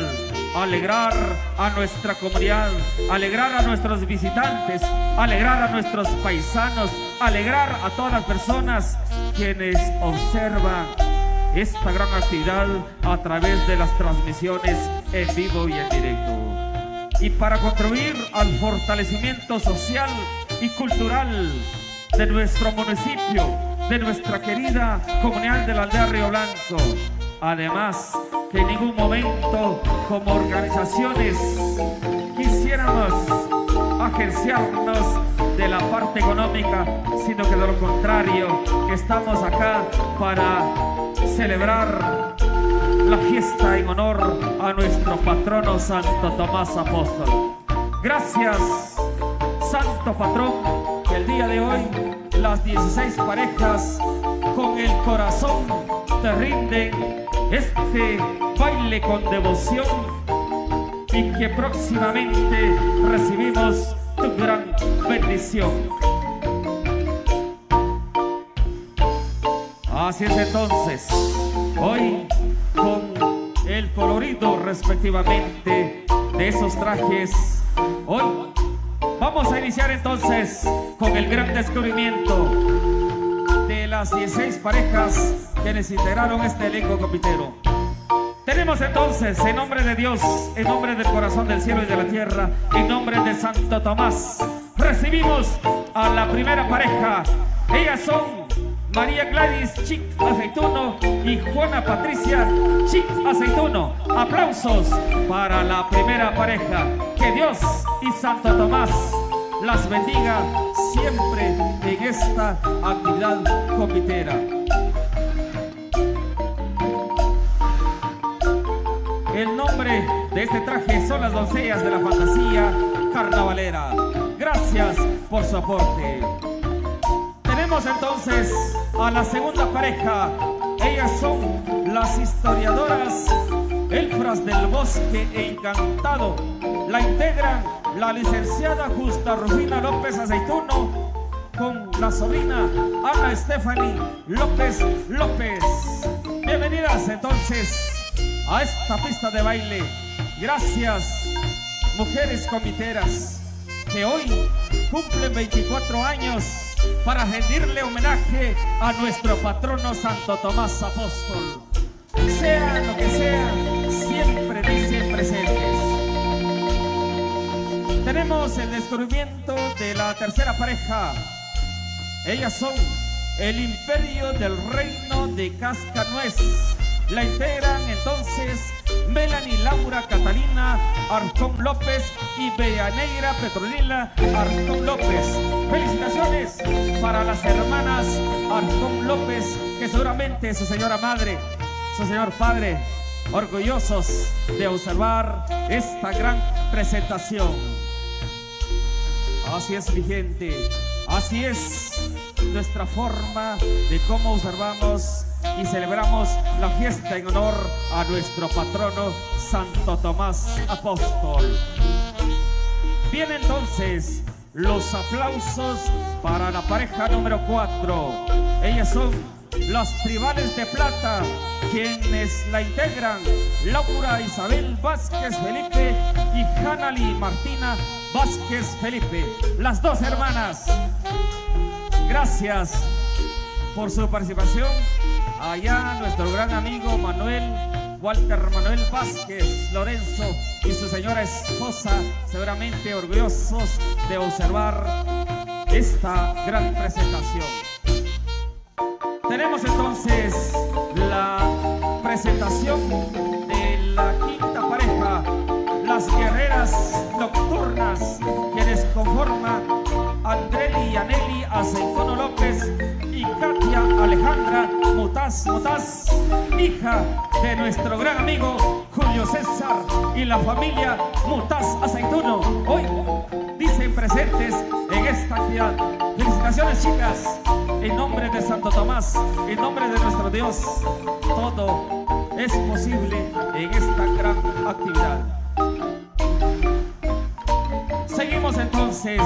alegrar a nuestra comunidad, alegrar a nuestros visitantes, alegrar a nuestros paisanos, alegrar a todas las personas quienes observan esta gran actividad a través de las transmisiones en vivo y en directo. Y para contribuir al fortalecimiento social y cultural de nuestro municipio, de nuestra querida comunidad de la aldea Río Blanco. Además, que en ningún momento como organizaciones quisiéramos agenciarnos de la parte económica, sino que de lo contrario, estamos acá para celebrar la fiesta en honor a nuestro patrono Santo Tomás Apóstol. Gracias, Santo Patrón, que el día de hoy las 16 parejas con el corazón te rinden este baile con devoción y que próximamente recibimos tu gran bendición. Así es entonces, hoy con el colorido respectivamente de esos trajes, hoy vamos a iniciar entonces con el gran descubrimiento las 16 parejas quienes integraron este elenco copitero. Tenemos entonces, en nombre de Dios, en nombre del corazón del cielo y de la tierra, en nombre de Santo Tomás, recibimos a la primera pareja. Ellas son María Gladys Chic Aceituno y Juana Patricia Chic Aceituno. Aplausos para la primera pareja. Que Dios y Santo Tomás las bendiga siempre en esta actividad copitera. El nombre de este traje son las doncellas de la fantasía carnavalera. Gracias por su aporte. Tenemos entonces a la segunda pareja. Ellas son las historiadoras Elfras del Bosque Encantado. La integran la licenciada Justa Rufina López Aceituno con la sobrina Ana Stephanie López López. Bienvenidas entonces a esta pista de baile. Gracias, mujeres comiteras, que hoy cumplen 24 años para rendirle homenaje a nuestro patrono Santo Tomás Apóstol. Sea lo que sea, siempre dicen presentes. Tenemos el descubrimiento de la tercera pareja. Ellas son el Imperio del Reino de Cascanuez. La integran entonces Melanie Laura Catalina Arcón López y Beaneira Petronila Arcón López. Felicitaciones para las hermanas Arcón López, que seguramente su señora madre, su señor padre, orgullosos de observar esta gran presentación. Así es, mi gente, así es nuestra forma de cómo observamos y celebramos la fiesta en honor a nuestro patrono Santo Tomás Apóstol. Bien, entonces, los aplausos para la pareja número 4. Ellas son las Tribales de Plata, quienes la integran Laura Isabel Vázquez Felipe y Hanali Martina Vázquez Felipe, las dos hermanas. Gracias por su participación. Allá nuestro gran amigo Walter Manuel Vázquez Lorenzo y su señora esposa, seguramente orgullosos de observar esta gran presentación. Tenemos entonces la presentación de la quinta pareja, las guerreras nocturnas, quienes conforman Andreli y Aneli Aceituno López y Katia Alejandra Mutaz, hija de nuestro gran amigo Julio César y la familia Mutaz Aceituno. Hoy dicen presentes en esta actividad. Felicitaciones, chicas, en nombre de Santo Tomás, en nombre de nuestro Dios. Todo es posible en esta gran actividad. Seguimos entonces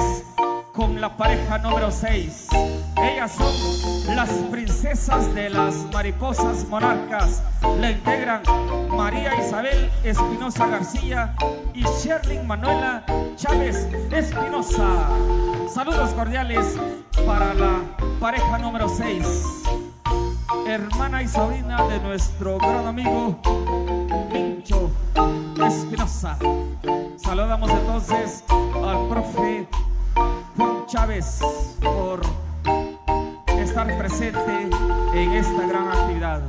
con la pareja número 6. Ellas son las princesas de las mariposas monarcas. La integran María Isabel Espinosa García y Sherlyn Manuela Chávez Espinosa. Saludos cordiales para la pareja número 6, hermana y sobrina de nuestro gran amigo Mincho Espinosa. Saludamos entonces al profe Juan Chávez por estar presente en esta gran actividad.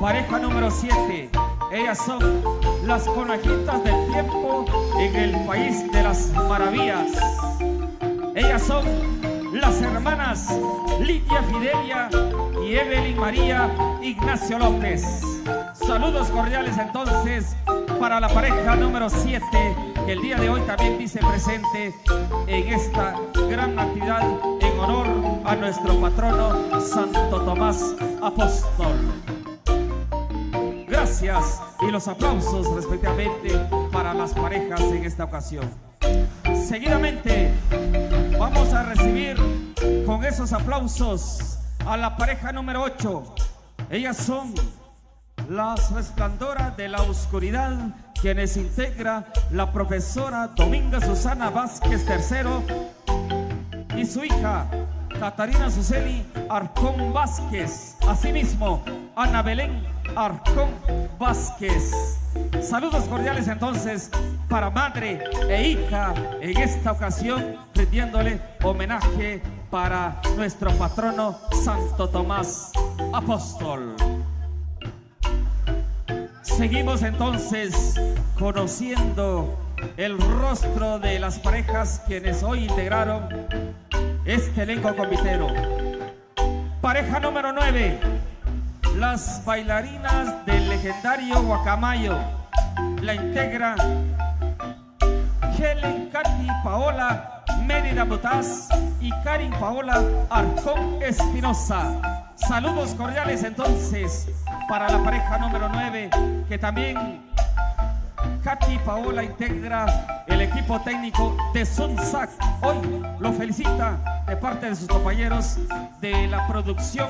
Pareja número 7. Ellas son las conejitas del tiempo en el país de las maravillas. Ellas son las hermanas Lidia Fidelia y Evelyn María Ignacio López. Saludos cordiales entonces para la pareja número 7, que el día de hoy también dice presente en esta gran actividad en honor a nuestro patrono Santo Tomás Apóstol. Gracias y los aplausos respectivamente para las parejas en esta ocasión. Seguidamente vamos a recibir con esos aplausos a la pareja número 8. Ellas son las resplandoras de la oscuridad, quienes integra la profesora Dominga Susana Vázquez III y su hija Catarina Suseli Arcón Vázquez. Asimismo, Ana Belén Arcón Vázquez. Saludos cordiales entonces para madre e hija en esta ocasión, rindiéndole homenaje para nuestro patrono Santo Tomás Apóstol. Seguimos entonces conociendo el rostro de las parejas quienes hoy integraron este elenco convitero. Pareja número 9, las bailarinas del legendario Guacamayo. La integra Helen Katy Paola Mérida Botaz y Karin Paola Arcón Espinosa. Saludos cordiales entonces para la pareja número 9, que también Katy Paola integra el equipo técnico de Sunsac. Hoy lo felicita de parte de sus compañeros de la producción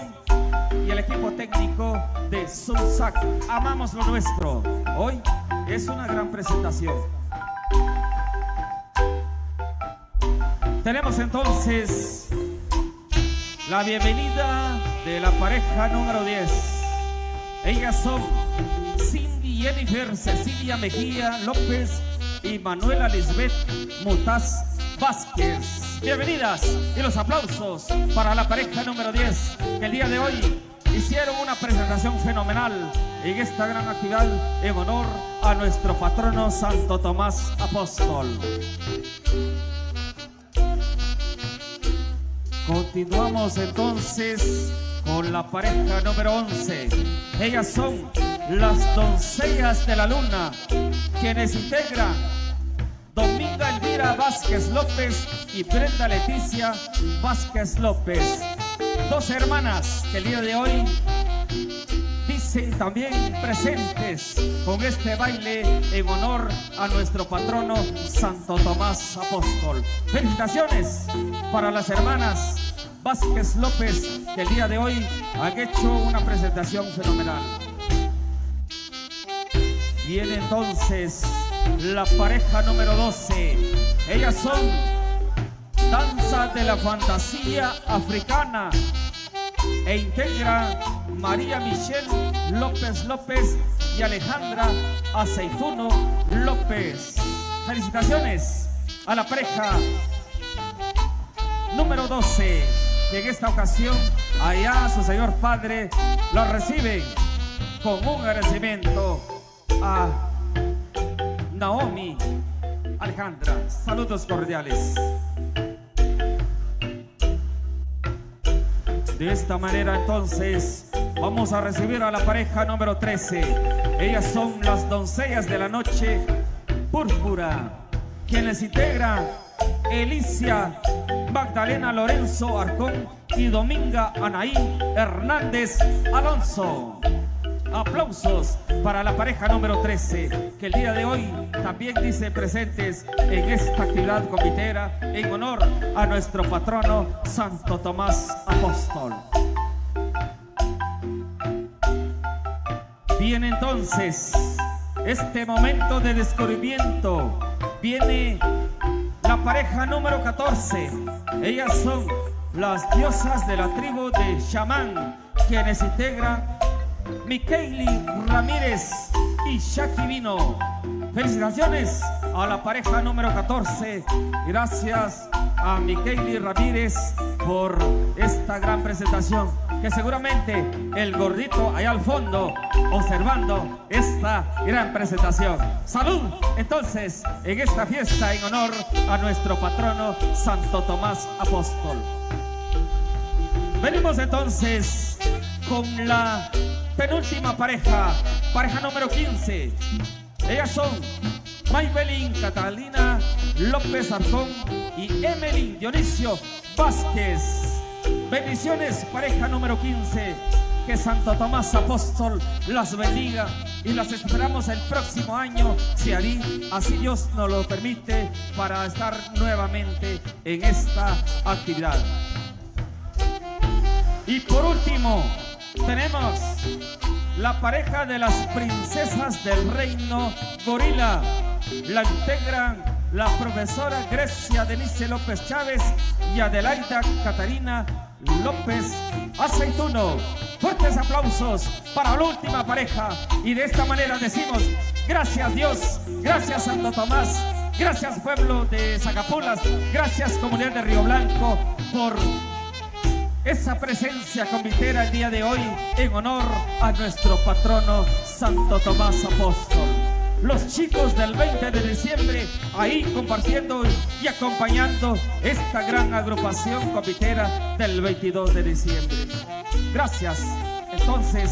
y el equipo técnico de Sunsac. Amamos lo nuestro. Hoy es una gran presentación. Tenemos entonces la bienvenida de la pareja número 10. Ellas son Cindy Jennifer Cecilia Mejía López y Manuela Lisbeth Mutaz Vázquez. Bienvenidas y los aplausos para la pareja número 10, que el día de hoy hicieron una presentación fenomenal en esta gran actividad en honor a nuestro patrono Santo Tomás Apóstol. Continuamos entonces con la pareja número 11. Ellas son las doncellas de la luna, quienes integran Dominga Elvira Vázquez López y Brenda Leticia Vázquez López. Dos hermanas que el día de hoy dicen también presentes con este baile en honor a nuestro patrono Santo Tomás Apóstol. Felicitaciones para las hermanas Vázquez López, que el día de hoy han hecho una presentación fenomenal. Viene entonces la pareja número 12. Ellas son Danza de la Fantasía Africana e integra María Michelle López López y Alejandra Aceituno López. Felicitaciones a la pareja número 12, que en esta ocasión allá su señor padre lo recibe con un agradecimiento a Naomi Alejandra. Saludos cordiales. De esta manera entonces vamos a recibir a la pareja número 13. Ellas son las doncellas de la noche púrpura, quienes integran Elicia Magdalena Lorenzo Arcón y Dominga Anaí Hernández Alonso. Aplausos para la pareja número 13, que el día de hoy también dice presentes en esta actividad convitera en honor a nuestro patrono Santo Tomás Apóstol. Viene entonces este momento de descubrimiento. Viene la pareja número 14. Ellas son las diosas de la tribu de Chamán, quienes integran Mikeili Ramírez y Shaki Vino. Felicitaciones a la pareja número 14. Gracias a Mikeili Ramírez por esta gran presentación, que seguramente el gordito allá al fondo observando esta gran presentación. Salud entonces en esta fiesta en honor a nuestro patrono Santo Tomás Apóstol. Venimos entonces con la penúltima pareja, pareja número 15. Ellas son Maybelline Catalina López Arcón y Emelín Dionisio Vázquez. Bendiciones, pareja número 15. Que Santo Tomás Apóstol las bendiga y las esperamos el próximo año, si así Dios nos lo permite, para estar nuevamente en esta actividad. Y por último, tenemos la pareja de las princesas del reino gorila. La integran la profesora Grecia Denise López Chávez y Adelaida Catarina López Aceituno. Fuertes aplausos para la última pareja. Y de esta manera decimos: gracias Dios, gracias Santo Tomás, gracias pueblo de Zacapulas, gracias comunidad de Río Blanco por esa presencia convitera el día de hoy en honor a nuestro patrono Santo Tomás Apóstol. Los chicos del 20 de diciembre ahí compartiendo y acompañando esta gran agrupación convitera del 22 de diciembre. Gracias. Entonces,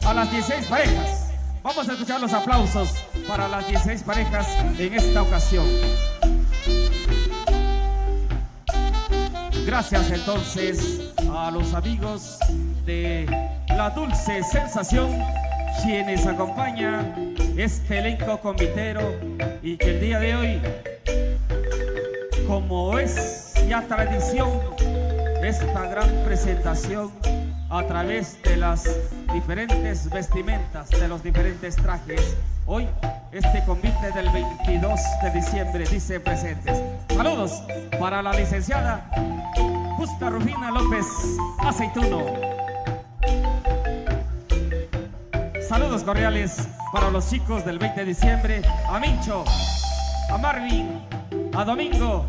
a las 16 parejas, vamos a escuchar los aplausos para las 16 parejas en esta ocasión. Gracias entonces a los amigos de La Dulce Sensación, quienes acompañan este elenco convitero y que el día de hoy, como es ya tradición, esta gran presentación a través de las diferentes vestimentas, de los diferentes trajes. Hoy, este convite del 22 de diciembre dice presentes. Saludos para la licenciada Justa Rufina López Aceituno. Saludos cordiales para los chicos del 20 de diciembre, a Mincho, a Marvin, a Domingo,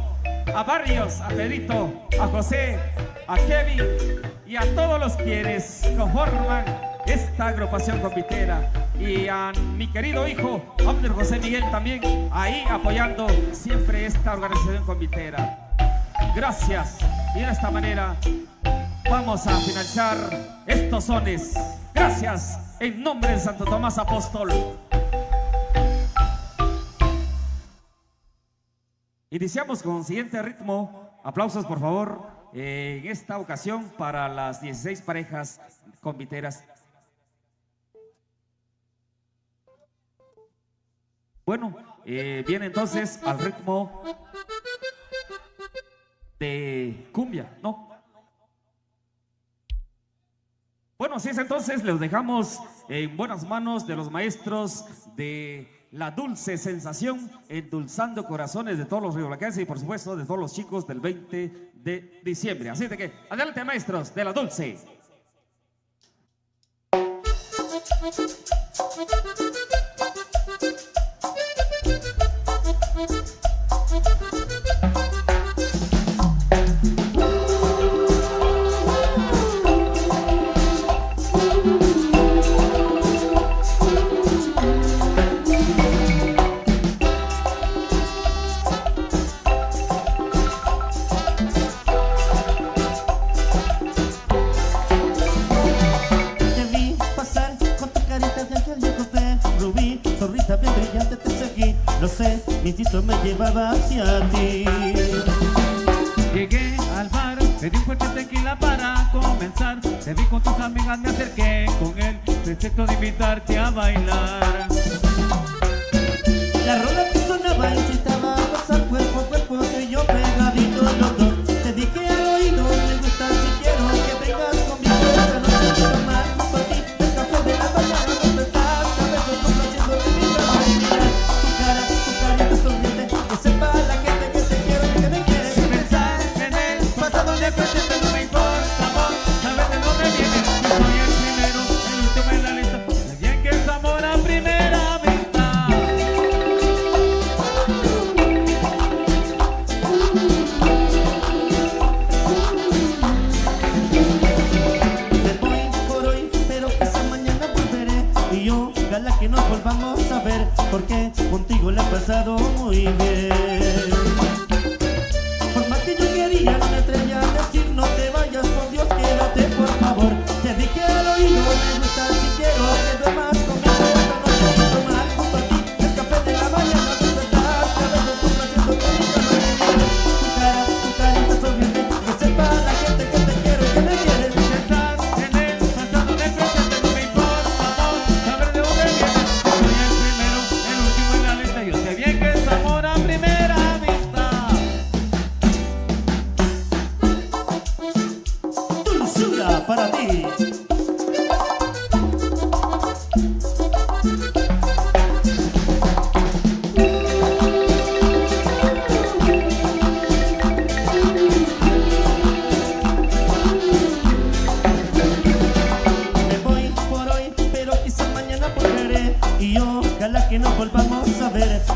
a Barrios, a Pedrito, a José, a Kevin y a todos los quienes conforman esta agrupación convitera, y a mi querido hijo Abner José Miguel también ahí apoyando siempre esta organización convitera. Gracias. Y de esta manera vamos a finalizar estos sones. Gracias en nombre de Santo Tomás Apóstol. Iniciamos con el siguiente ritmo. Aplausos por favor en esta ocasión para las 16 parejas conviteras. Bueno, viene entonces al ritmo de cumbia, ¿no? Bueno, así es, entonces los dejamos en buenas manos de los maestros de La Dulce Sensación, endulzando corazones de todos los rioblanquenses y por supuesto de todos los chicos del 20 de diciembre. Así de que, adelante maestros de La Dulce. Lo sé, mi instinto me llevaba hacia ti. Llegué al bar, pedí un fuerte tequila para comenzar. Te vi con tus amigas, me acerqué con el pretexto de invitarte a bailar. La rola que sonaba incitaba a gozar cuerpo a cuerpo, que yo pegadito los dos. Te dije al oído, me gusta si quiero que vengas conmigo esta noche a tomar junto a ti el café de la mañana, despertar, cabezos complaciendo de mi vida. Tu carita sonriente, que sepa la gente que te quiero y que me quiere. Sin pensar en el pasado ni el presente, no me importa, amor, saber de dónde vienes. Yo soy el primero, el último en la lista. De bien que es amor a primera vista. Me voy por hoy, pero quizá mañana volveré. Y yo, ojalá que nos volvamos a ver, porque contigo le he pasado muy bien. Por más que yo quería, no me atreví a decir no te vayas, por Dios, quédate por favor. Te dije al oído, me gusta si quiero que duermas conmigo esta noche y tomar junto a ti el café de la mañana, despertar, cabezos complaciendo con mi cara. Tu carita sonriente, que sepa la gente que te quiero y que me quieres. Pensar en el pasado ni el presente, no me importa, amor, saber de dónde vienes. Yo soy el primero, el último en la lista. Yo sé bien que es amor a primera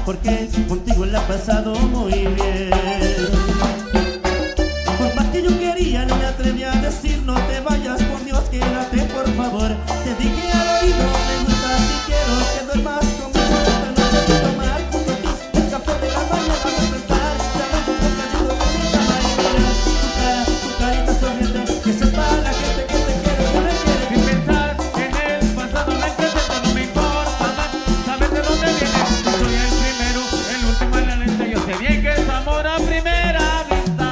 porque contigo la he pasado muy bien. Por más que yo quería, no me atrevía a decir no te vayas, por Dios, quédate por favor. Te dije al oído, me gusta si quiero que duermas conmigo esta noche, de tomar junto a ti el café de la mañana al despertar. Ya ves un bocadillo de mi cama y mirar tu carita sonriente, que sepa la gente que te quiere, que me quiere. Sin pensar en el pasado, en el presente, no me importa más. Sabes de dónde vienes, soy el primero, el último en la lista. Yo sé bien que es amor a primera vista.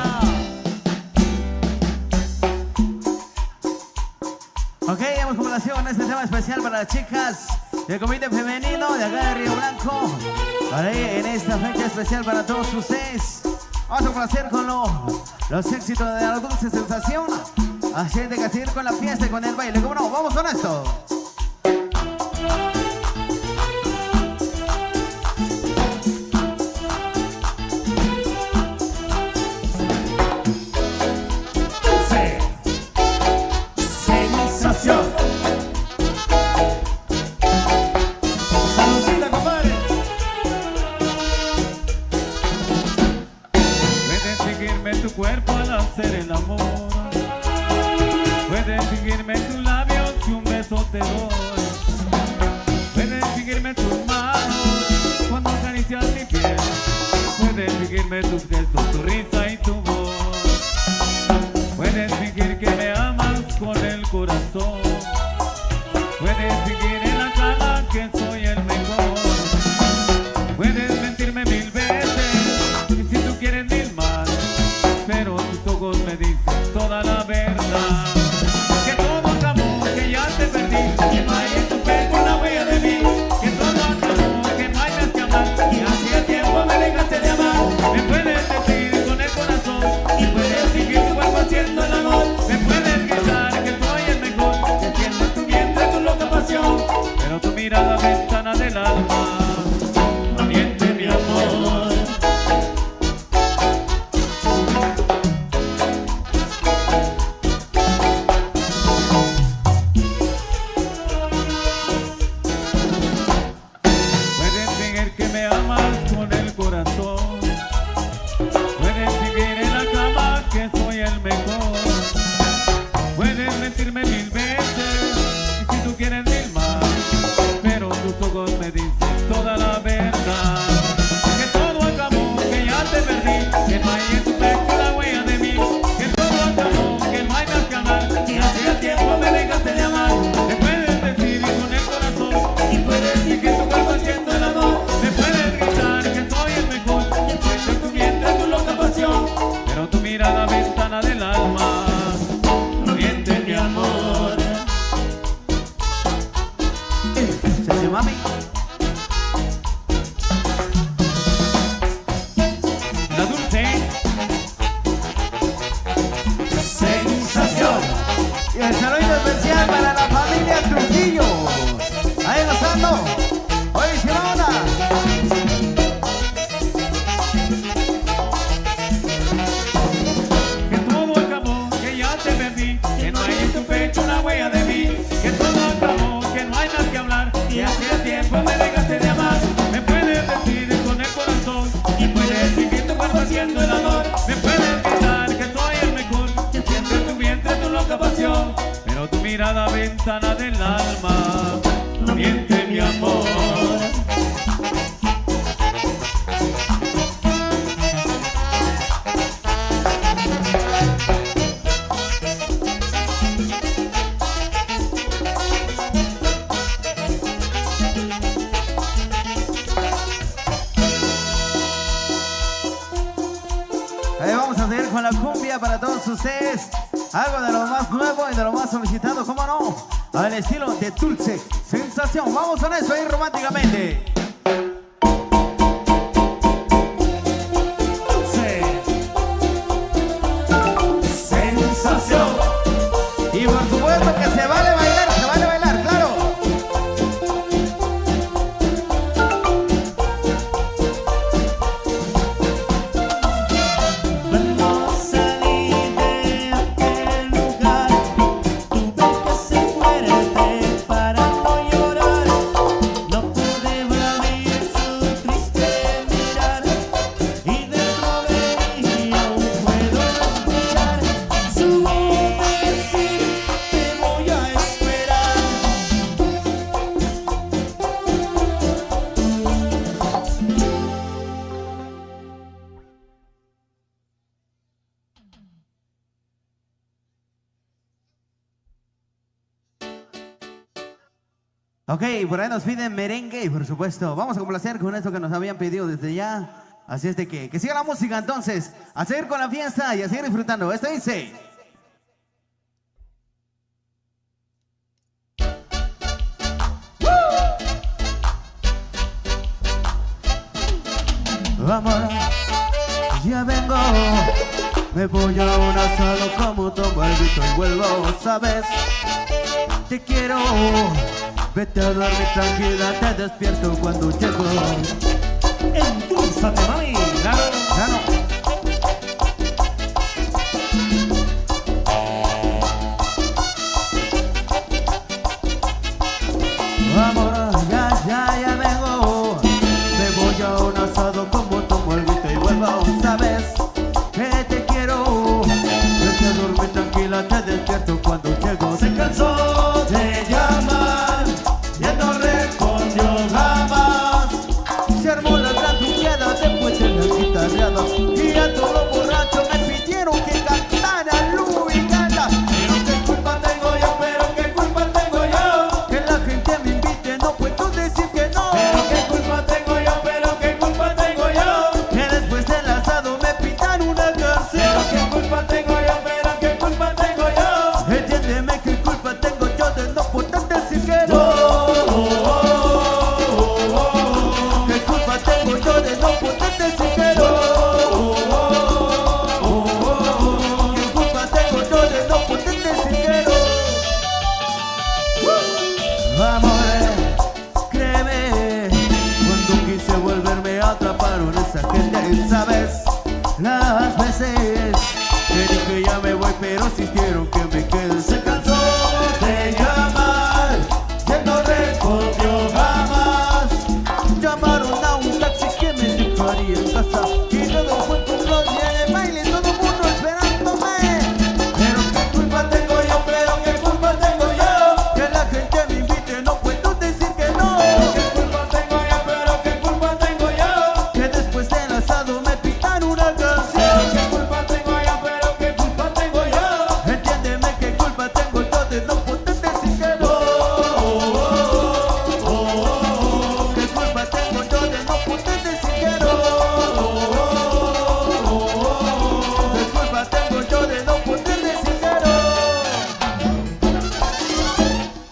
Ok, hemos complacido este tema especial para las chicas del Comité Femenino de acá de Río Blanco. Para ahí, en esta fecha especial para todos ustedes. Vamos a complacer con los éxitos de la dulce sensación. Así es de que seguir con la fiesta y con el baile. ¿Cómo no? Vamos con esto. Sensación. Saludcita, compadre. Puedes seguirme tu cuerpo al hacer el amor. Puedes seguirme tus labios y un beso te doy. Puedes seguirme tus manos cuando acaricias mi piel. Puedes seguirme tus gestos, tu risa y tu voz. Puedes fingir que me amas con el corazón. Puedes fingir en la cama que soy el mejor. Puedes mentirme 1000 veces y si tú quieres 1000 más, pero tus ojos me dicen toda la verdad. Que todo acabó, que ya te perdí, que no hay en tu pecho una huella de mí. Que todo acabó, que no hay más que amar, y hacía tiempo me dejaste de amar. Me puedes decir con el corazón y puedes fingir tu cuerpo haciendo el amor. Me puedes gritar que soy el mejor, que siento en tu vientre tu loca pasión, pero tu mirada ventana del alma no miente mi amor. Puedes fingir que me amas con el corazón. Puedes fingir en la cama que soy el mejor. Puedes mentirme 1000 veces y si tú quieres 1000 más, pero tus ojos me dicen toda la verdad. Que todo acabó, que ya te perdí, que no hay en tu pecho la huella de mí. Que todo acabó, que no hay más que amar, que hacía tiempo me dejaste de amar. Me puedes decir con el corazón y puedes decir que tu cuerpo haciendo el amor. Me puedes gritar que soy el mejor, que siento en tu vientre tu loca pasión, pero tu mirada ventana del alma no miente mi amor. Se mami. La dulce Sensación. Y el saludo especial para la familia Trujillo. Ahí gozando. Oye, Simona. que todo acabó, que ya te perdí, que no hay en tu pecho una huella de mí. Que todo acabó, que no hay más que hablar, que hacía tiempo me dejaste de amar. Me puedes decir con el corazón y puedes seguir tu cuerpo haciendo el amor. Me puedes gritar que soy el mejor, que siento en tu vientre tu loca pasión, pero tu mirada ventana del alma no miente mi amor. Ahí vamos a seguir con la cumbia para todos ustedes. Algo de lo más nuevo y de lo más solicitado, ¿cómo no? Al estilo de Dulce Sensación. Vamos con eso ahí románticamente. Sensación. Y por supuesto que se vale bailar, claro. Cuando salí de aquel lugar, tuve que ser fuerte para no llorar. No pude evadir Ok, por ahí nos piden merengue y por supuesto, vamos a complacer con esto que nos habían pedido desde ya. Así es de que siga la música entonces, a seguir con la fiesta y a seguir disfrutando. Esto dice... Amor, ya vengo, me voy a un asado como tomo el grito y vuelvo, ¿sabes? Te quiero, vete a dormir tranquila, te despierto cuando llego. Endulzate, mami. Claro, claro. Amor, ya vengo, me voy a un asado como tomo el grito y vuelvo, ¿sabes? Que te quiero, vete a dormir tranquila, te despierto cuando llego. Se cansó de llamar, ya no respondió jamás. Se armó la gran tuqueada después de la guitarreada y a todo borracho me pidieron que cantara Luis Gata. Pero qué culpa tengo yo, pero qué culpa tengo yo. Que la gente me invite, no puedo decir que no. Pero qué culpa tengo yo, pero qué culpa tengo yo. Que después del asado me pidan una Pero canción. qué culpa tengo yo, pero qué culpa tengo yo. Entiéndeme qué culpa tengo yo de no poder decir que no. ¿Qué culpa tengo yo de no poder decir que no? ¿Qué culpa tengo yo de no poder decir que no? Amor, créeme, cuando quise volverme a atrapar en esa gente, ¿sabes? Las veces que dije ya me voy, pero insistieron que me quede. Se cansó de llamar, ya no respondió jamás. Llamaron a un taxi que me dejaría en casa y luego fue con los en el baile, todo el mundo esperándome. Pero qué culpa tengo yo, pero qué culpa tengo yo. Que la gente me invite, no puedo decir que no. Pero qué culpa tengo yo, pero qué culpa tengo yo. Que después del asado me pidan una Pero canción. qué culpa tengo yo, pero qué culpa tengo yo. Entiéndeme qué culpa tengo yo de no poder decir que no. ¿Qué culpa tengo yo de no poder decir que no? ¿Qué culpa tengo yo de no poder decir que no?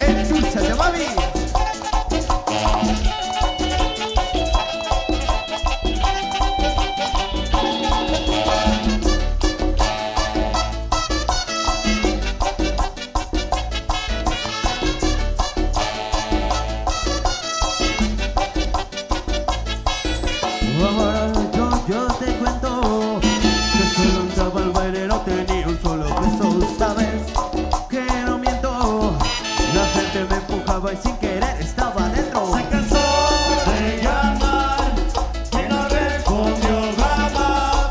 Enchúchate, mami. Amor, yo te cuento que solo entraba al baile, no tenía un solo peso, ¿sabes? Que no miento, la gente me empujaba y sin querer estaba dentro. Se cansó de llamar, que no respondió jamás.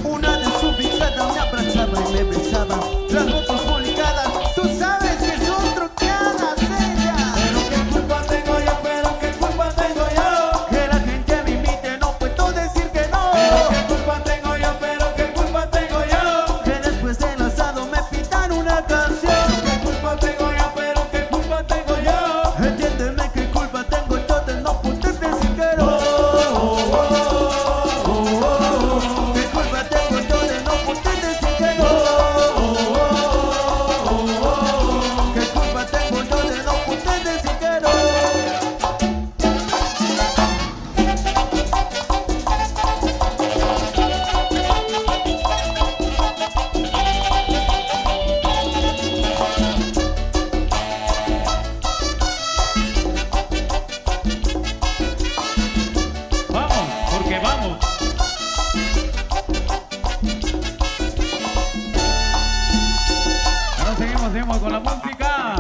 Una desubicada me abrazaba y me besaba, las fotos publicadas, tú sabes que son truqueadas ellas. Pero qué culpa tengo yo, pero qué culpa tengo yo. Que la gente me invite, no puedo decir que no. Pero qué culpa tengo yo, pero qué culpa tengo yo. Que después del asado me pidan una canción. Qué culpa tengo yo, pero qué culpa tengo yo. Entiéndeme qué culpa tengo yo de no poder decir que no. ¿Qué culpa tengo yo de no poder decir que no? ¿Qué culpa tengo yo de no poder decir que no? Vamos, porque vamos. Ahora seguimos con la música.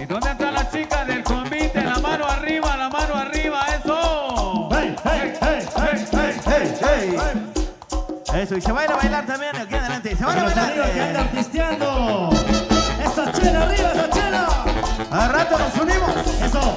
¿Y dónde están las chicas del convite? La mano arriba, eso. Hey, hey, hey, hey, hey, hey, hey. Eso, y se va a ir a bailar también aquí adelante. Se van Y a los amigos que bailar. andan pisteando. Esa chela arriba, esa chela. A rato nos unimos. Eso.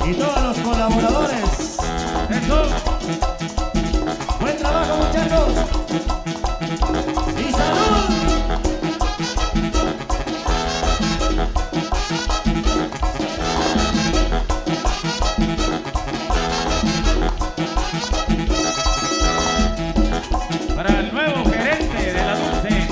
y todos los colaboradores. Eso. Buen trabajo, muchachos. Y salud. Para el nuevo gerente de la Dulce.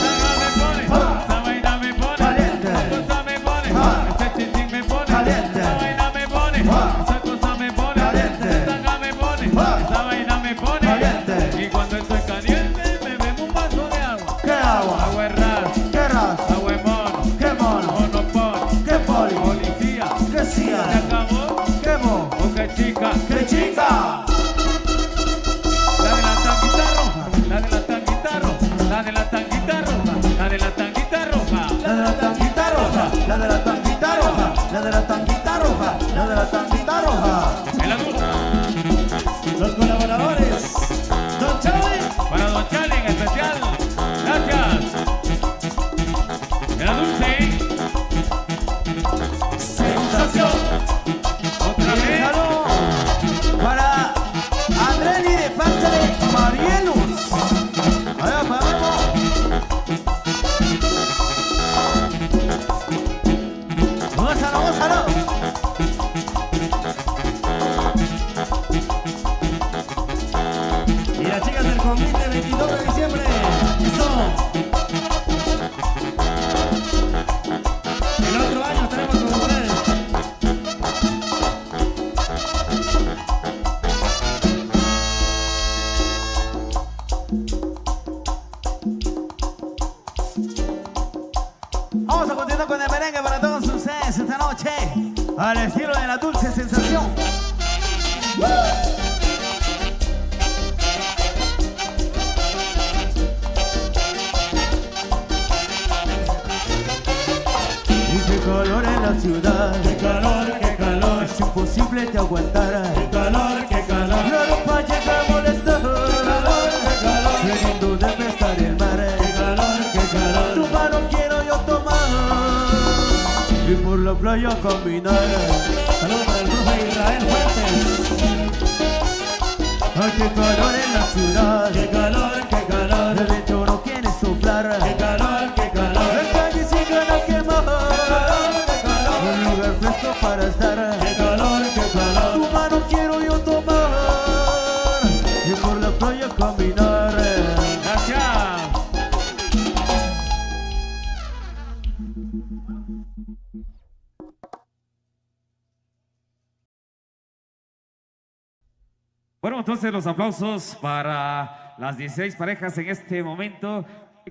Esa vaina me pone, Caliente. esa cosa me pone, ese chichín me pone, Caliente. esa vaina me pone, esa cosa me pone, Caliente. esa tanga me pone, esa vaina me pone. Caliente. Y cuando estoy caliente me bebo un vaso de agua. ¿Qué agua? Agua es ras, ¿Qué raza? agua es mono, ¿Qué mono? monopol, ¿Qué poli? policía. ¿Qué ¿Se cia? acabó? ¿Qué mo? ¿O qué chica? ¿Qué chica? La de la tanguita roja, la de la tanguita roja, la de la tanguita roja, la de la tanguita roja. La de la tanguita roja, la de la tanguita roja, la de la tanguita roja, la de la tanguita roja. El adulto. Los colaboradores. Don Charlie. Para Don Charlie en especial. Gracias. El dulce. Sensación. Otra vez. Saludo para Andreli de parte de Marielus. Allá vamos. Gózalo, gózalo. Y las chicas del convite 22 de diciembre. Eso. El otro año estaremos con ustedes. Vamos a continuar con el merengue para todos ustedes esta noche. Al estilo de la dulce sensación. Y qué calor en la ciudad. Qué calor, Es imposible de aguantar. qué calor, qué calor. La ropa llega a molestar. Qué calor, Qué lindo debe estar el mar. qué calor, qué calor. Tu mano quiero yo tomar y por la playa caminar. Saludos para el profe Israel Fuentes. Ay, qué calor en la ciudad. Qué calor, qué calor. El viento no quiere soplar. Qué calor, qué calor. La calle se gana quemar. Qué calor, Un lugar fresco para estar. qué calor, qué calor. Tu mano quiero yo tomar y por la playa caminar. Gracias. Bueno, entonces los aplausos para las 16 parejas en este momento,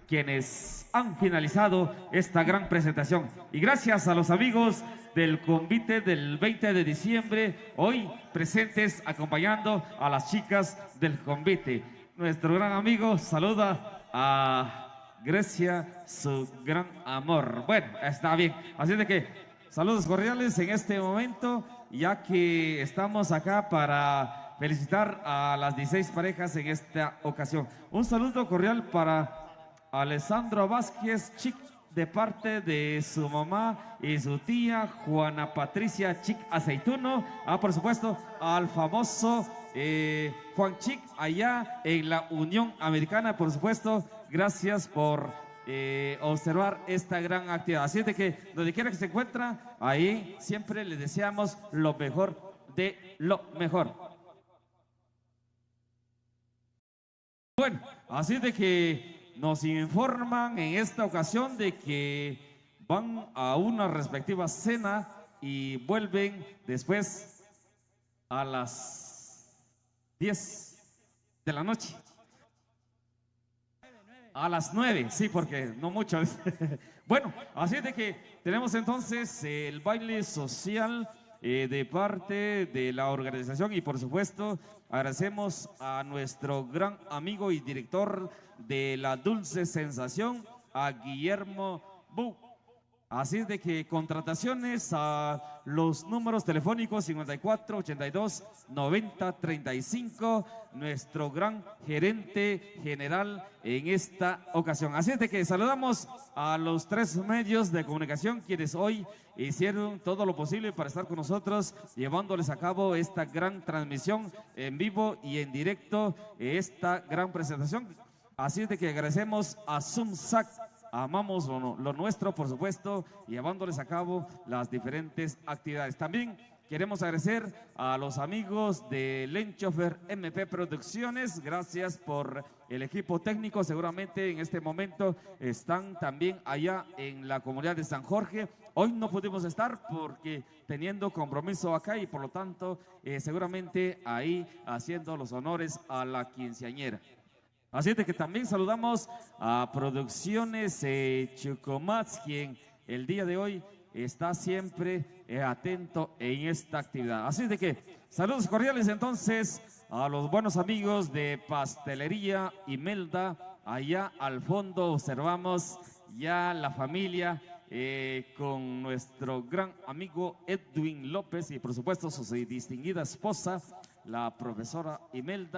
quienes han finalizado esta gran presentación. Y gracias a los amigos del convite del 20 de diciembre, hoy presentes acompañando a las chicas del convite. Nuestro gran amigo saluda a Grecia, su gran amor. Bueno, está bien. Así de que saludos cordiales en este momento, ya que estamos acá para felicitar a las 16 parejas en esta ocasión. Un saludo cordial para Alessandro Vázquez Chic, de parte de su mamá y su tía Juana Patricia Chic Aceituno. Por supuesto, al famoso Juan Chic allá en la Unión Americana. Por supuesto, gracias por observar esta gran actividad. Así es de que donde quiera que se encuentra, ahí siempre le deseamos lo mejor de lo mejor. Bueno, así de que nos informan en esta ocasión de que van a una respectiva cena y vuelven después a las 10 de la noche. A las 9, sí, porque no mucho. Bueno, así de que tenemos entonces el baile social de parte de la organización y por supuesto agradecemos a nuestro gran amigo y director de la Dulce Sensación, a Guillermo Bu. Así es de que contrataciones a los números telefónicos 54 82 90 35, nuestro gran gerente general en esta ocasión. Así es de que saludamos a los 3 medios de comunicación quienes hoy hicieron todo lo posible para estar con nosotros, llevándoles a cabo esta gran transmisión en vivo y en directo, esta gran presentación. Así es de que agradecemos a Sumsac. Amamos lo nuestro, por supuesto, llevándoles a cabo las diferentes actividades. También queremos agradecer a los amigos de Lenchofer MP Producciones. Gracias por el equipo técnico. Seguramente en este momento están también allá en la comunidad de San Jorge. Hoy no pudimos estar porque teniendo compromiso acá y por lo tanto seguramente ahí haciendo los honores a la quinceañera. Así es de que también saludamos a Producciones Chucomats, quien el día de hoy está siempre atento en esta actividad. Así es de que saludos cordiales entonces a los buenos amigos de Pastelería Imelda. Allá al fondo observamos ya la familia con nuestro gran amigo Edwin López y por supuesto su distinguida esposa, la profesora Imelda.